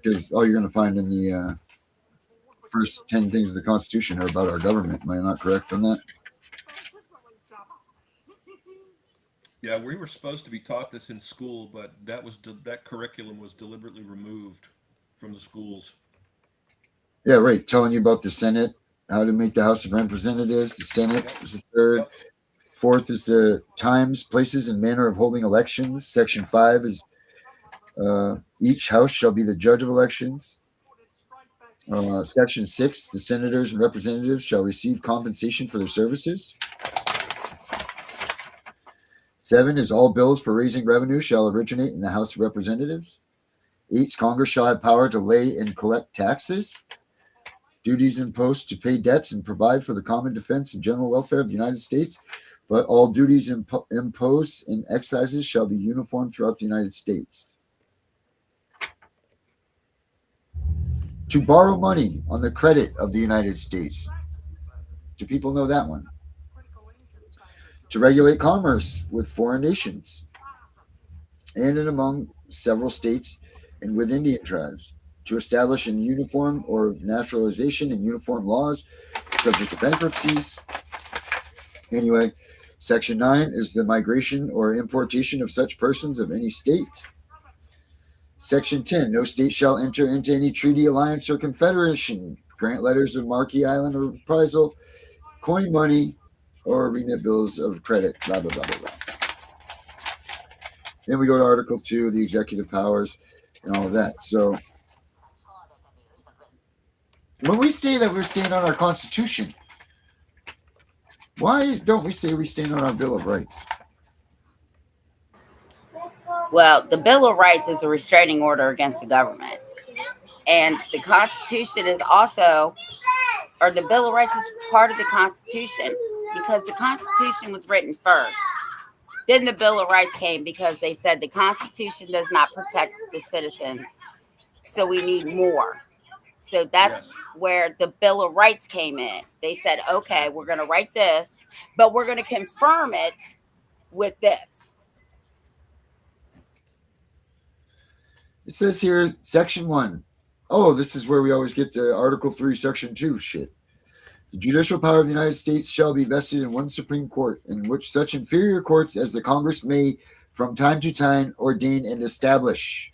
Because all you're going to find in the first 10 things of the Constitution are about our government. Am I not correct on that? Yeah, we were supposed to be taught this in school, but that curriculum was deliberately removed from the schools. Yeah, right. Telling you about the Senate, how to make the House of Representatives. The Senate is the third. Fourth is the times, places, and manner of holding elections. Section 5 is each house shall be the judge of elections. Section 6, the senators and representatives shall receive compensation for their services. 7 is all bills for raising revenue shall originate in the House of Representatives. 8, Congress shall have power to lay and collect taxes, duties imposed to pay debts and provide for the common defense and general welfare of the United States, but all duties imposed and excises shall be uniform throughout the United States. To borrow money on the credit of the United States. Do people know that one? To regulate commerce with foreign nations and in among several states and with Indian tribes. To establish in uniform or naturalization and uniform laws subject to bankruptcies. Anyway, Section 9 is the migration or importation of such persons of any state. Section 10, no state shall enter into any treaty, alliance, or confederation, grant letters of marque, island, or reprisal, coin money, or remit bills of credit, blah, blah, blah, blah, blah. Then we go to Article 2, the executive powers, and all of that. So when we say that we're staying on our Constitution, why don't we say we stand on our Bill of Rights? Well, the Bill of Rights is a restraining order against the government. And the Constitution is also, or the Bill of Rights is part of the Constitution because the Constitution was written first. Then the Bill of Rights came because they said the Constitution does not protect the citizens. So we need more. So that's where the Bill of Rights came in. They said, okay, we're going to write this, but we're going to confirm it with this. It says here, Section 1. Oh, this is where we always get to Article 3, Section 2 shit. The judicial power of the United States shall be vested in one Supreme Court, in which such inferior courts as the Congress may from time to time ordain and establish.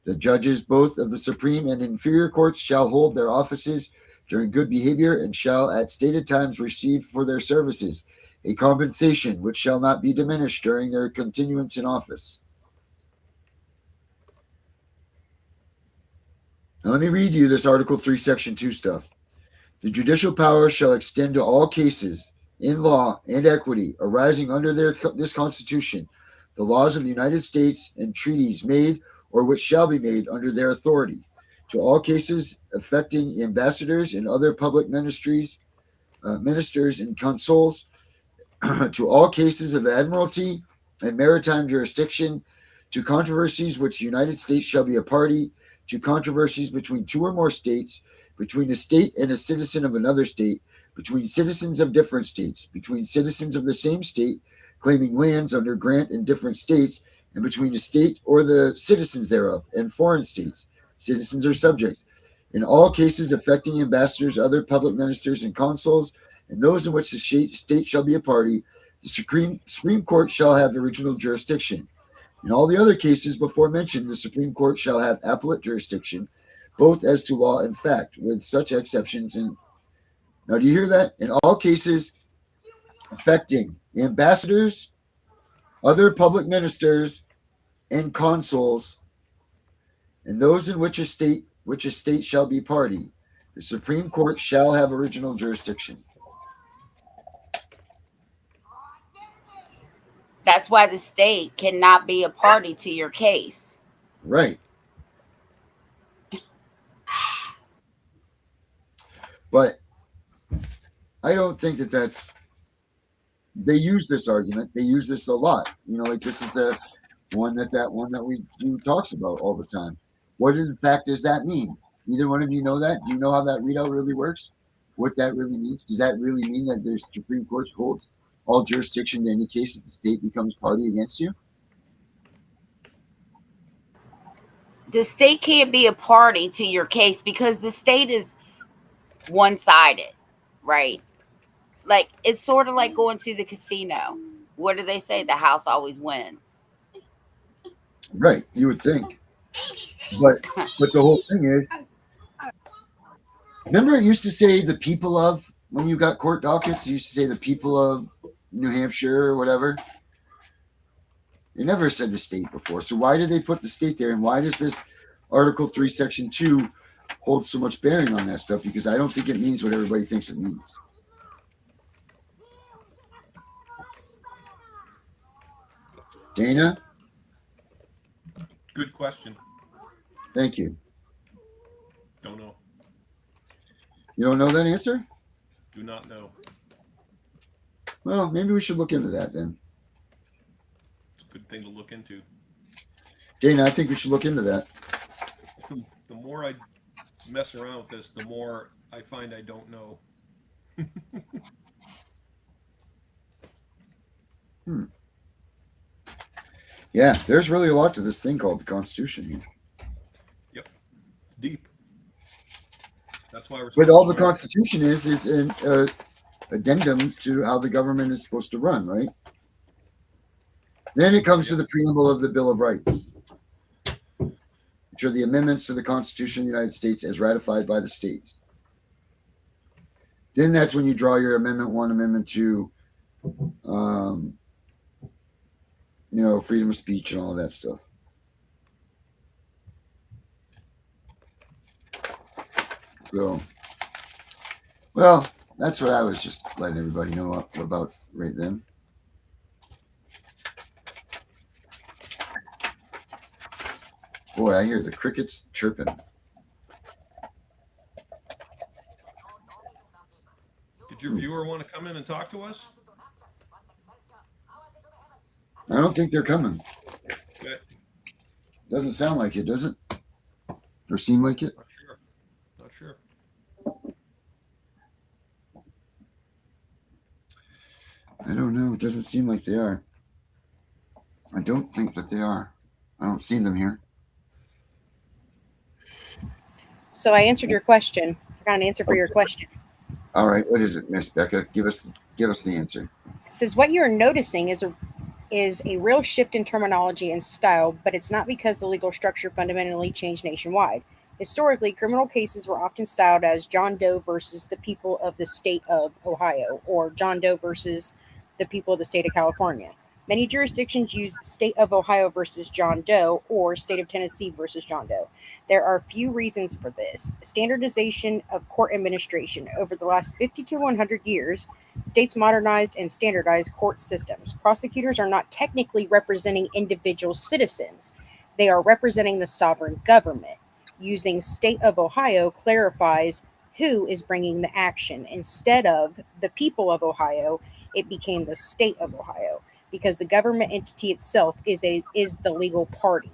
The judges both of the Supreme and inferior courts shall hold their offices during good behavior and shall at stated times receive for their services a compensation which shall not be diminished during their continuance in office. Now let me read you this Article 3, Section 2 stuff. The judicial power shall extend to all cases in law and equity arising under this Constitution, the laws of the United States, and treaties made or which shall be made under their authority, to all cases affecting ambassadors and other public ministers and consuls, to all cases of admiralty and maritime jurisdiction, to controversies which the United States shall be a party, to controversies between two or more states, between a state and a citizen of another state, between citizens of different states, between citizens of the same state claiming lands under grant in different states, and between a state or the citizens thereof and foreign states, citizens or subjects, in all cases affecting ambassadors, other public ministers, and consuls, and those in which the state shall be a party, the Supreme Court shall have original jurisdiction. In all the other cases before mentioned, the Supreme Court shall have appellate jurisdiction, both as to law and fact, with such exceptions. And now, do you hear that? In all cases affecting ambassadors, other public ministers, and consuls, and those in which a state shall be party, the Supreme Court shall have original jurisdiction. That's why the state cannot be a party to your case. Right. But I don't think that's. They use this argument. They use this a lot. Like this is the one that we do talks about all the time. What in fact does that mean? Either one of you know that? Do you know how that readout really works? What that really means? Does that really mean that there's Supreme Court holds all jurisdiction in any case that the state becomes party against you? The state can't be a party to your case because the state is one-sided, right? Like, it's sort of like going to the casino. What do they say? The house always wins. Right, you would think. But the whole thing is, remember it used to say the people of, when you got court dockets, it used to say the people of New Hampshire or whatever. They never said the state before. So why did they put the state there? And why does this Article 3, Section 2 hold so much bearing on that stuff? Because I don't think it means what everybody thinks it means. Dana? Good question. Thank you. Don't know. You don't know that answer? Do not know. Well, maybe we should look into that then. It's a good thing to look into. Dana, I think we should look into that. The more I mess around with this, the more I find I don't know. Yeah, there's really a lot to this thing called the Constitution here. Yep. It's deep. That's why we're But all the Constitution is an addendum to how the government is supposed to run, right? Then it comes to the preamble of the Bill of Rights, which are the amendments to the Constitution of the United States as ratified by the states. Then that's when you draw your Amendment 1, Amendment 2, freedom of speech and all that stuff. So, well, that's what I was just letting everybody know about right then. Boy, I hear the crickets chirping. Did your viewer want to come in and talk to us? I don't think they're coming. Okay. Doesn't sound like it, does it? Or seem like it? Not sure. I don't know. It doesn't seem like they are. I don't think that they are. I don't see them here. So I answered your question. I got an answer for your question. All right. What is it, Miss Becca? Give us the answer. It says what you're noticing is a real shift in terminology and style, but it's not because the legal structure fundamentally changed nationwide. Historically, criminal cases were often styled as John Doe versus the people of the state of Ohio, or John Doe versus the people of the state of California. Many jurisdictions use State of Ohio versus John Doe or State of Tennessee versus John Doe. There are a few reasons for this. Standardization of court administration. Over the last 50 to 100 years, states modernized and standardized court systems. Prosecutors are not technically representing individual citizens, they are representing the sovereign government. Using State of Ohio clarifies who is bringing the action. Instead of the people of Ohio, it became the state of Ohio because the government entity itself is the legal party.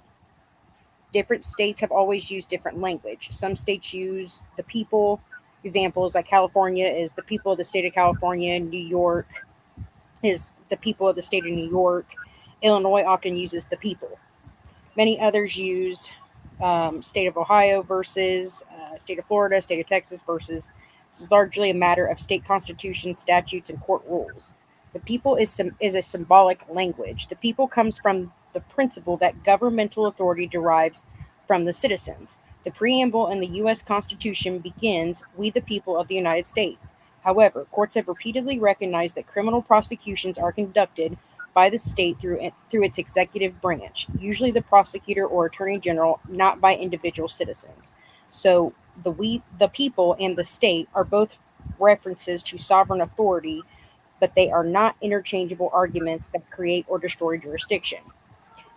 Different states have always used different language. Some states use the people. Examples like California is the people of the state of California. New York is the people of the state of New York. Illinois often uses the people. Many others use state of Ohio versus state of Florida, state of Texas versus. This is largely a matter of state constitutions, statutes, and court rules. The people is a symbolic language. The people comes from the principle that governmental authority derives from the citizens. The preamble in the U.S. Constitution begins, "We the people of the United States." However, courts have repeatedly recognized that criminal prosecutions are conducted by the state through its executive branch, usually the prosecutor or attorney general, not by individual citizens. So the people and the state are both references to sovereign authority, but they are not interchangeable arguments that create or destroy jurisdiction.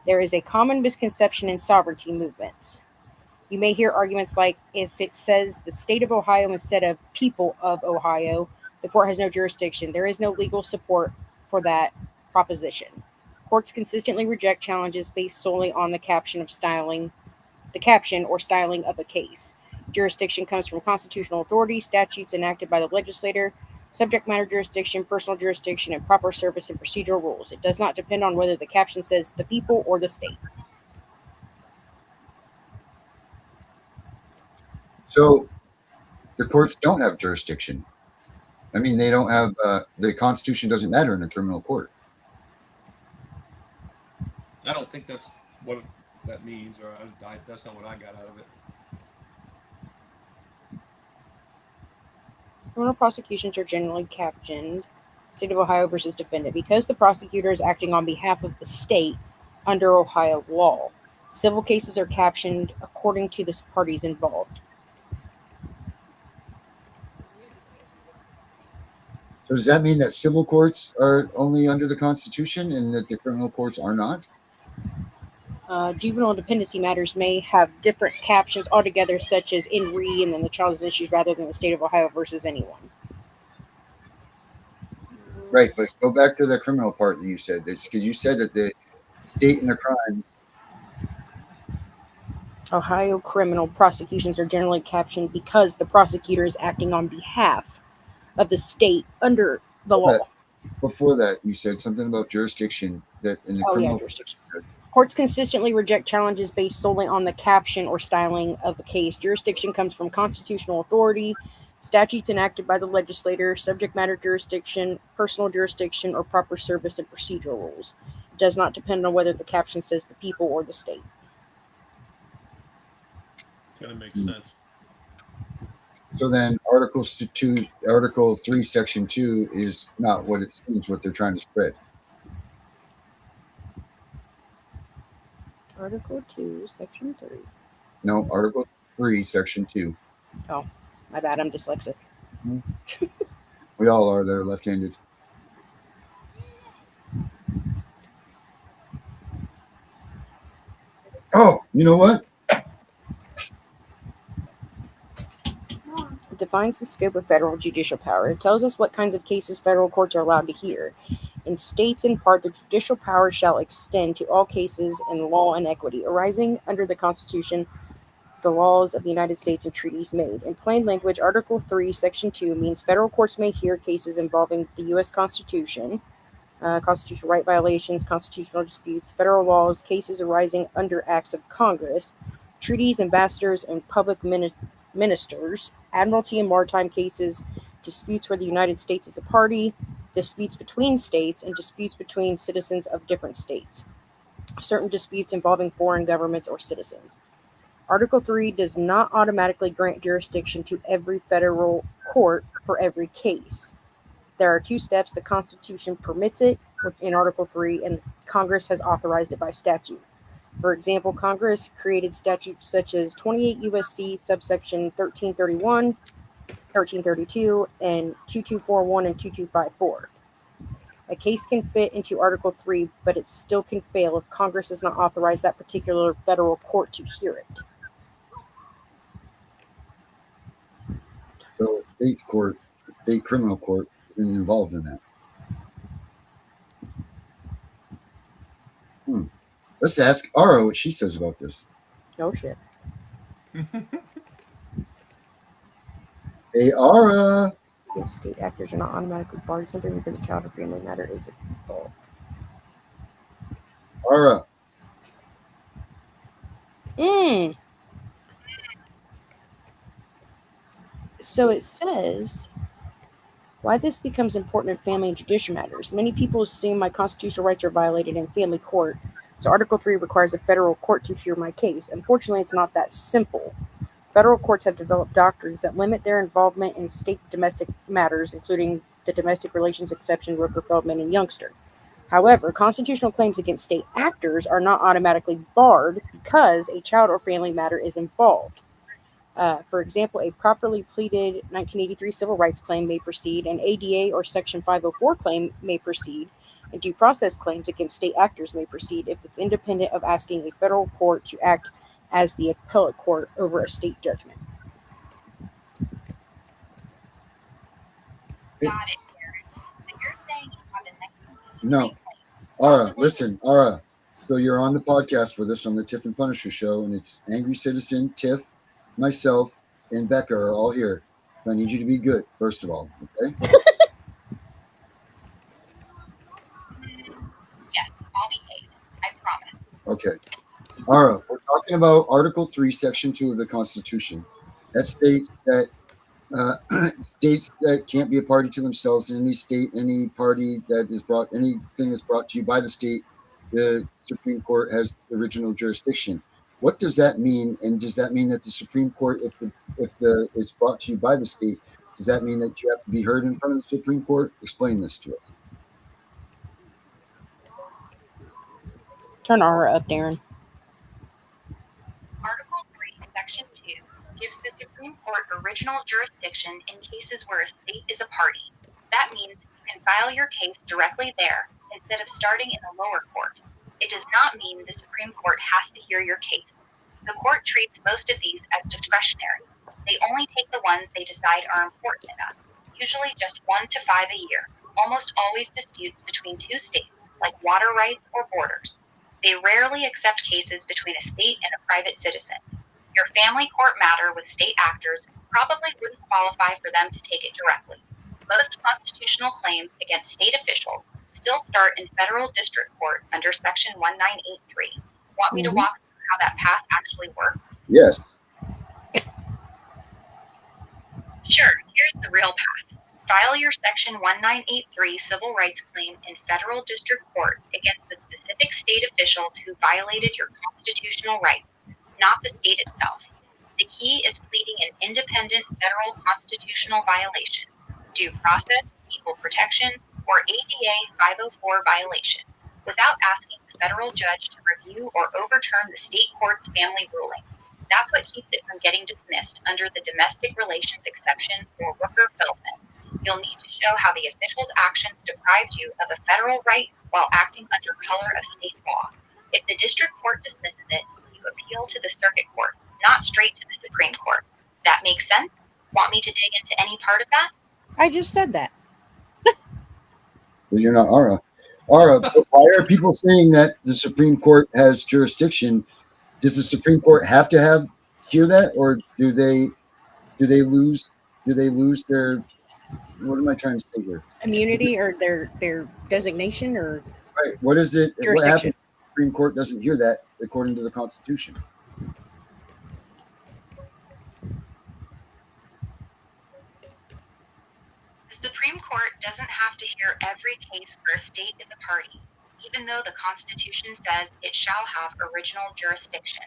There is a common misconception in sovereignty movements. You may hear arguments like, if it says the state of Ohio instead of people of Ohio, the court has no jurisdiction. There is no legal support for that proposition. Courts consistently reject challenges based solely on the caption or styling of a case. Jurisdiction comes from constitutional authority, statutes enacted by the legislator, subject matter jurisdiction, personal jurisdiction, and proper service and procedural rules. It does not depend on whether the caption says the people or the state. So the courts don't have jurisdiction. I mean, they don't have the Constitution doesn't matter in a criminal court. I don't think that's what that means, or that's not what I got out of it. Criminal prosecutions are generally captioned State of Ohio versus defendant because the prosecutor is acting on behalf of the state under Ohio law. Civil cases are captioned according to the parties involved. So does that mean that civil courts are only under the Constitution and that the criminal courts are not? Juvenile dependency matters may have different captions altogether, such as in re and then the child's issues rather than the state of Ohio versus anyone. Right, but go back to the criminal part that you said. It's because you said that the state and the crimes. Ohio criminal prosecutions are generally captioned because the prosecutor is acting on behalf of the state under the law. Before that, you said something about jurisdiction that in the criminal. Jurisdiction. Courts consistently reject challenges based solely on the caption or styling of a case. Jurisdiction comes from constitutional authority, statutes enacted by the legislator, subject matter jurisdiction, personal jurisdiction, or proper service and procedural rules. It does not depend on whether the caption says the people or the state. Kind of makes sense. So then Article 3, Section 2 is not what it seems, what they're trying to spread. Article 2, Section 3. No, Article 3, Section 2. Oh, my bad. I'm dyslexic. We all are. They're left-handed. Oh, you know what? It defines the scope of federal judicial power. It tells us what kinds of cases federal courts are allowed to hear. And states in part the judicial power shall extend to all cases in law and equity arising under the Constitution, the laws of the United States, and treaties made. In plain language, Article 3, Section 2 means federal courts may hear cases involving the U.S. Constitution, constitutional right violations, constitutional disputes, federal laws, cases arising under acts of Congress, treaties, ambassadors, and public ministers, admiralty and maritime cases, disputes where the United States is a party, disputes between states, and disputes between citizens of different states. Certain disputes involving foreign governments or citizens. Article 3 does not automatically grant jurisdiction to every federal court for every case. There are two steps. The Constitution permits it in Article 3, and Congress has authorized it by statute. For example, Congress created statutes such as 28 U.S.C. subsection 1331, 1332, and 2241 and 2254. A case can fit into Article 3, but it still can fail if Congress does not authorize that particular federal court to hear it. So state court, state criminal court isn't involved in that. Let's ask Ara what she says about this. No shit. Hey, Ara. Yes, state actors are not automatically barred simply because a child or family matter is involved. Ara. So it says, why this becomes important in family and judicial matters. Many people assume my constitutional rights are violated in family court, so Article 3 requires a federal court to hear my case. Unfortunately, it's not that simple. Federal courts have developed doctrines that limit their involvement in state domestic matters, including the domestic relations exception, Rooker-Feldman, and Youngster. However, constitutional claims against state actors are not automatically barred because a child or family matter is involved. For example, a properly pleaded 1983 civil rights claim may proceed, an ADA or Section 504 claim may proceed, and due process claims against state actors may proceed if it's independent of asking a federal court to act as the appellate court over a state judgment. Got it, Karen. So you're saying you have a 1983 No. claim. Ara, listen, Ara. So you're on the podcast with us on the Tiff and Punisher show, and it's Angry Citizen, Tiff, myself, and Becca are all here. So I need you to be good, first of all, okay? Yes, I'll behave. I promise. Okay. Ara, we're talking about Article 3, Section 2 of the Constitution. That states that states that can't be a party to themselves in any state, any party that is brought, anything that's brought to you by the state, the Supreme Court has original jurisdiction. What does that mean? And does that mean that the Supreme Court, if it's brought to you by the state, does that mean that you have to be heard in front of the Supreme Court? Explain this to us. Turn Aura up, Darren. Article 3, Section 2 gives the Supreme Court original jurisdiction in cases where a state is a party. That means you can file your case directly there instead of starting in the lower court. It does not mean the Supreme Court has to hear your case. The court treats most of these as discretionary. They only take the ones they decide are important enough, usually just 1 to 5 a year, almost always disputes between two states, like water rights or borders. They rarely accept cases between a state and a private citizen. Your family court matter with state actors probably wouldn't qualify for them to take it directly. Most constitutional claims against state officials still start in federal district court under Section 1983. Want me to walk through how that path actually works? Yes. Sure, here's the real path. File your Section 1983 civil rights claim in federal district court against the specific state officials who violated your constitutional rights, not the state itself. The key is pleading an independent federal constitutional violation, due process, equal protection, or ADA 504 violation, without asking the federal judge to review or overturn the state court's family ruling. That's what keeps it from getting dismissed under the domestic relations exception or Rooker-Feldman. You'll need to show how the official's actions deprived you of a federal right while acting under color of state law. If the district court dismisses it, you appeal to the circuit court, not straight to the Supreme Court. That makes sense? Want me to dig into any part of that? I just said that. Because you're not Ara. Ara, why are people saying that the Supreme Court has jurisdiction? Does the Supreme Court have to hear that, or do they lose their, what am I trying to say here? Immunity or their designation or Right. What is it? What jurisdiction. happens if the Supreme Court doesn't hear that according to the Constitution? The Supreme Court doesn't have to hear every case where a state is a party, even though the Constitution says it shall have original jurisdiction.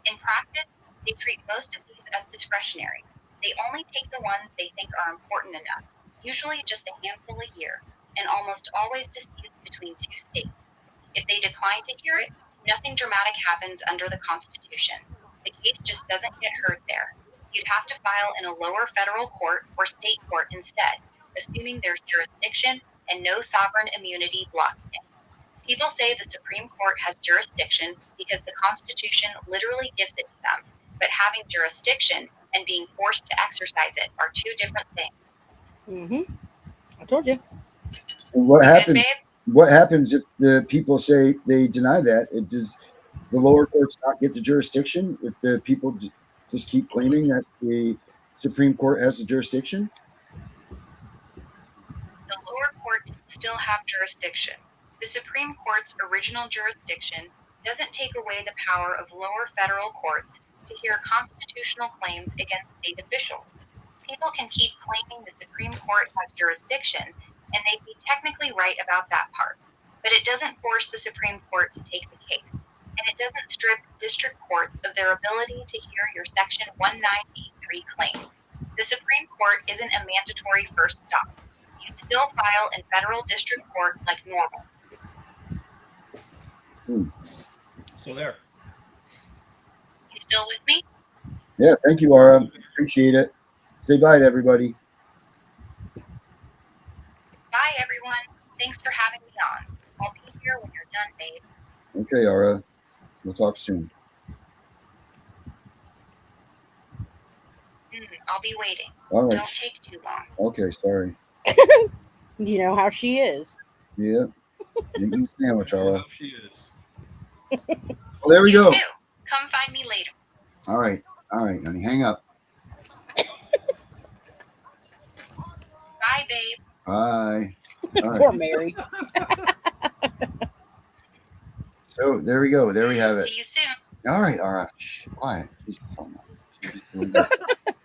In practice, they treat most of these as discretionary. They only take the ones they think are important enough, usually just a handful a year, and almost always disputes between two states. If they decline to hear it, nothing dramatic happens under the Constitution. The case just doesn't get heard there. You'd have to file in a lower federal court or state court instead, assuming there's jurisdiction and no sovereign immunity blocking it. People say the Supreme Court has jurisdiction because the Constitution literally gives it to them, but having jurisdiction and being forced to exercise it are two different things. Mm-hmm. I told you. And what Good, happens? babe? What happens if the people say they deny that? Does the lower courts not get the jurisdiction if the people just keep claiming that the Supreme Court has the jurisdiction? The lower courts still have jurisdiction. The Supreme Court's original jurisdiction doesn't take away the power of lower federal courts to hear constitutional claims against state officials. People can keep claiming the Supreme Court has jurisdiction, and they'd be technically right about that part. But it doesn't force the Supreme Court to take the case, and it doesn't strip district courts of their ability to hear your Section 1983 claim. The Supreme Court isn't a mandatory first stop. You'd still file in federal district court like normal. So there. You still with me? Yeah, thank you, Aura. Appreciate it. Say bye to everybody. Bye, everyone. Thanks for having me on. I'll be here when you're done, babe. Okay, Aura. We'll talk soon. I'll be waiting. All right. Don't take too long. Okay, sorry. You know how she is. Yeah. Make me a sandwich, Aura. Oh, she is. Well, there we You go. too. Come find me later. All right, honey. Hang up. Bye, babe. Bye. All right. Poor Mary. So there we go. There we have it. See you soon. All right, Aura. Shh, quiet. She's so much. She's a little bit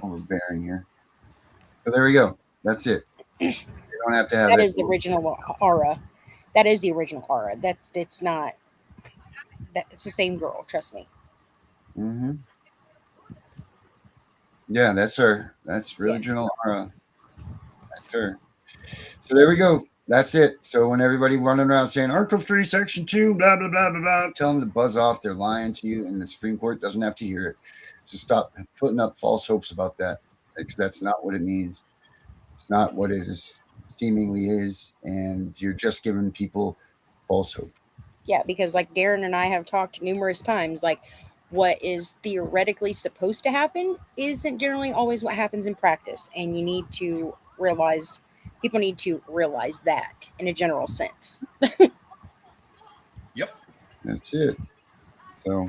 overbearing here. So there we go. That's it. You don't have to have That it. is the original aura. That is the original aura. It's not. It's the same girl. Trust me. Mm-hmm. Yeah, that's her. That's original Aura. That's her. So there we go. That's it. So when everybody running around saying Article 3, Section 2, blah, blah, blah, blah, blah, tell them to buzz off. They're lying to you, and the Supreme Court doesn't have to hear it. Just stop putting up false hopes about that, because that's not what it means. It's not what it is seemingly is, and you're just giving people false hope. Yeah, because like Darren and I have talked numerous times, like what is theoretically supposed to happen isn't generally always what happens in practice, and you need to realize. People need to realize that in a general sense. Yep. That's it. So,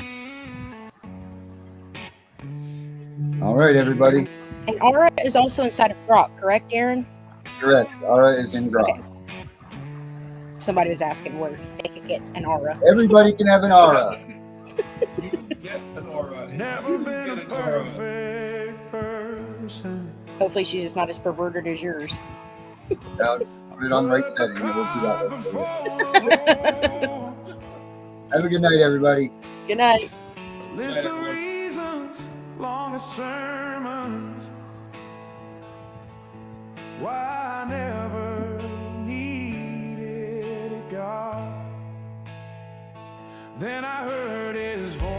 all right, everybody. And Aura is also inside of Grok, correct, Aaron? Correct. Aura is in Grok. Okay. Somebody was asking where they could get an Aura. Everybody can have an Aura. You get an aura. Never been a perfect person. Hopefully she's just not as perverted as yours. Now, put it on the right setting. And we'll do that later. Have a good night, everybody. Good night. List of reasons, long as sermons, why I never needed a God. Then I heard his voice,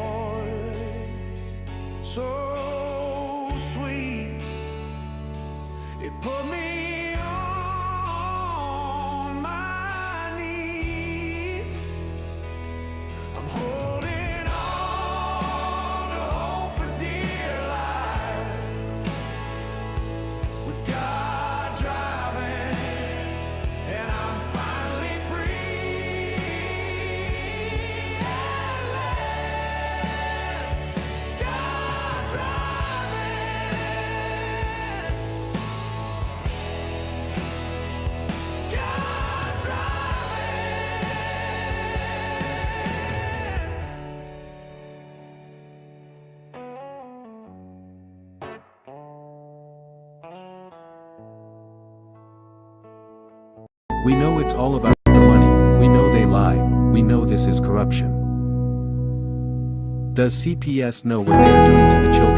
so sweet, it put me on my knees. I'm holding on to hope for dear life, with God driving, and I'm finally free at last. God driving, God driving. We know it's all about the money. We know they lie. We know this is corruption. Does CPS know what they are doing to the children?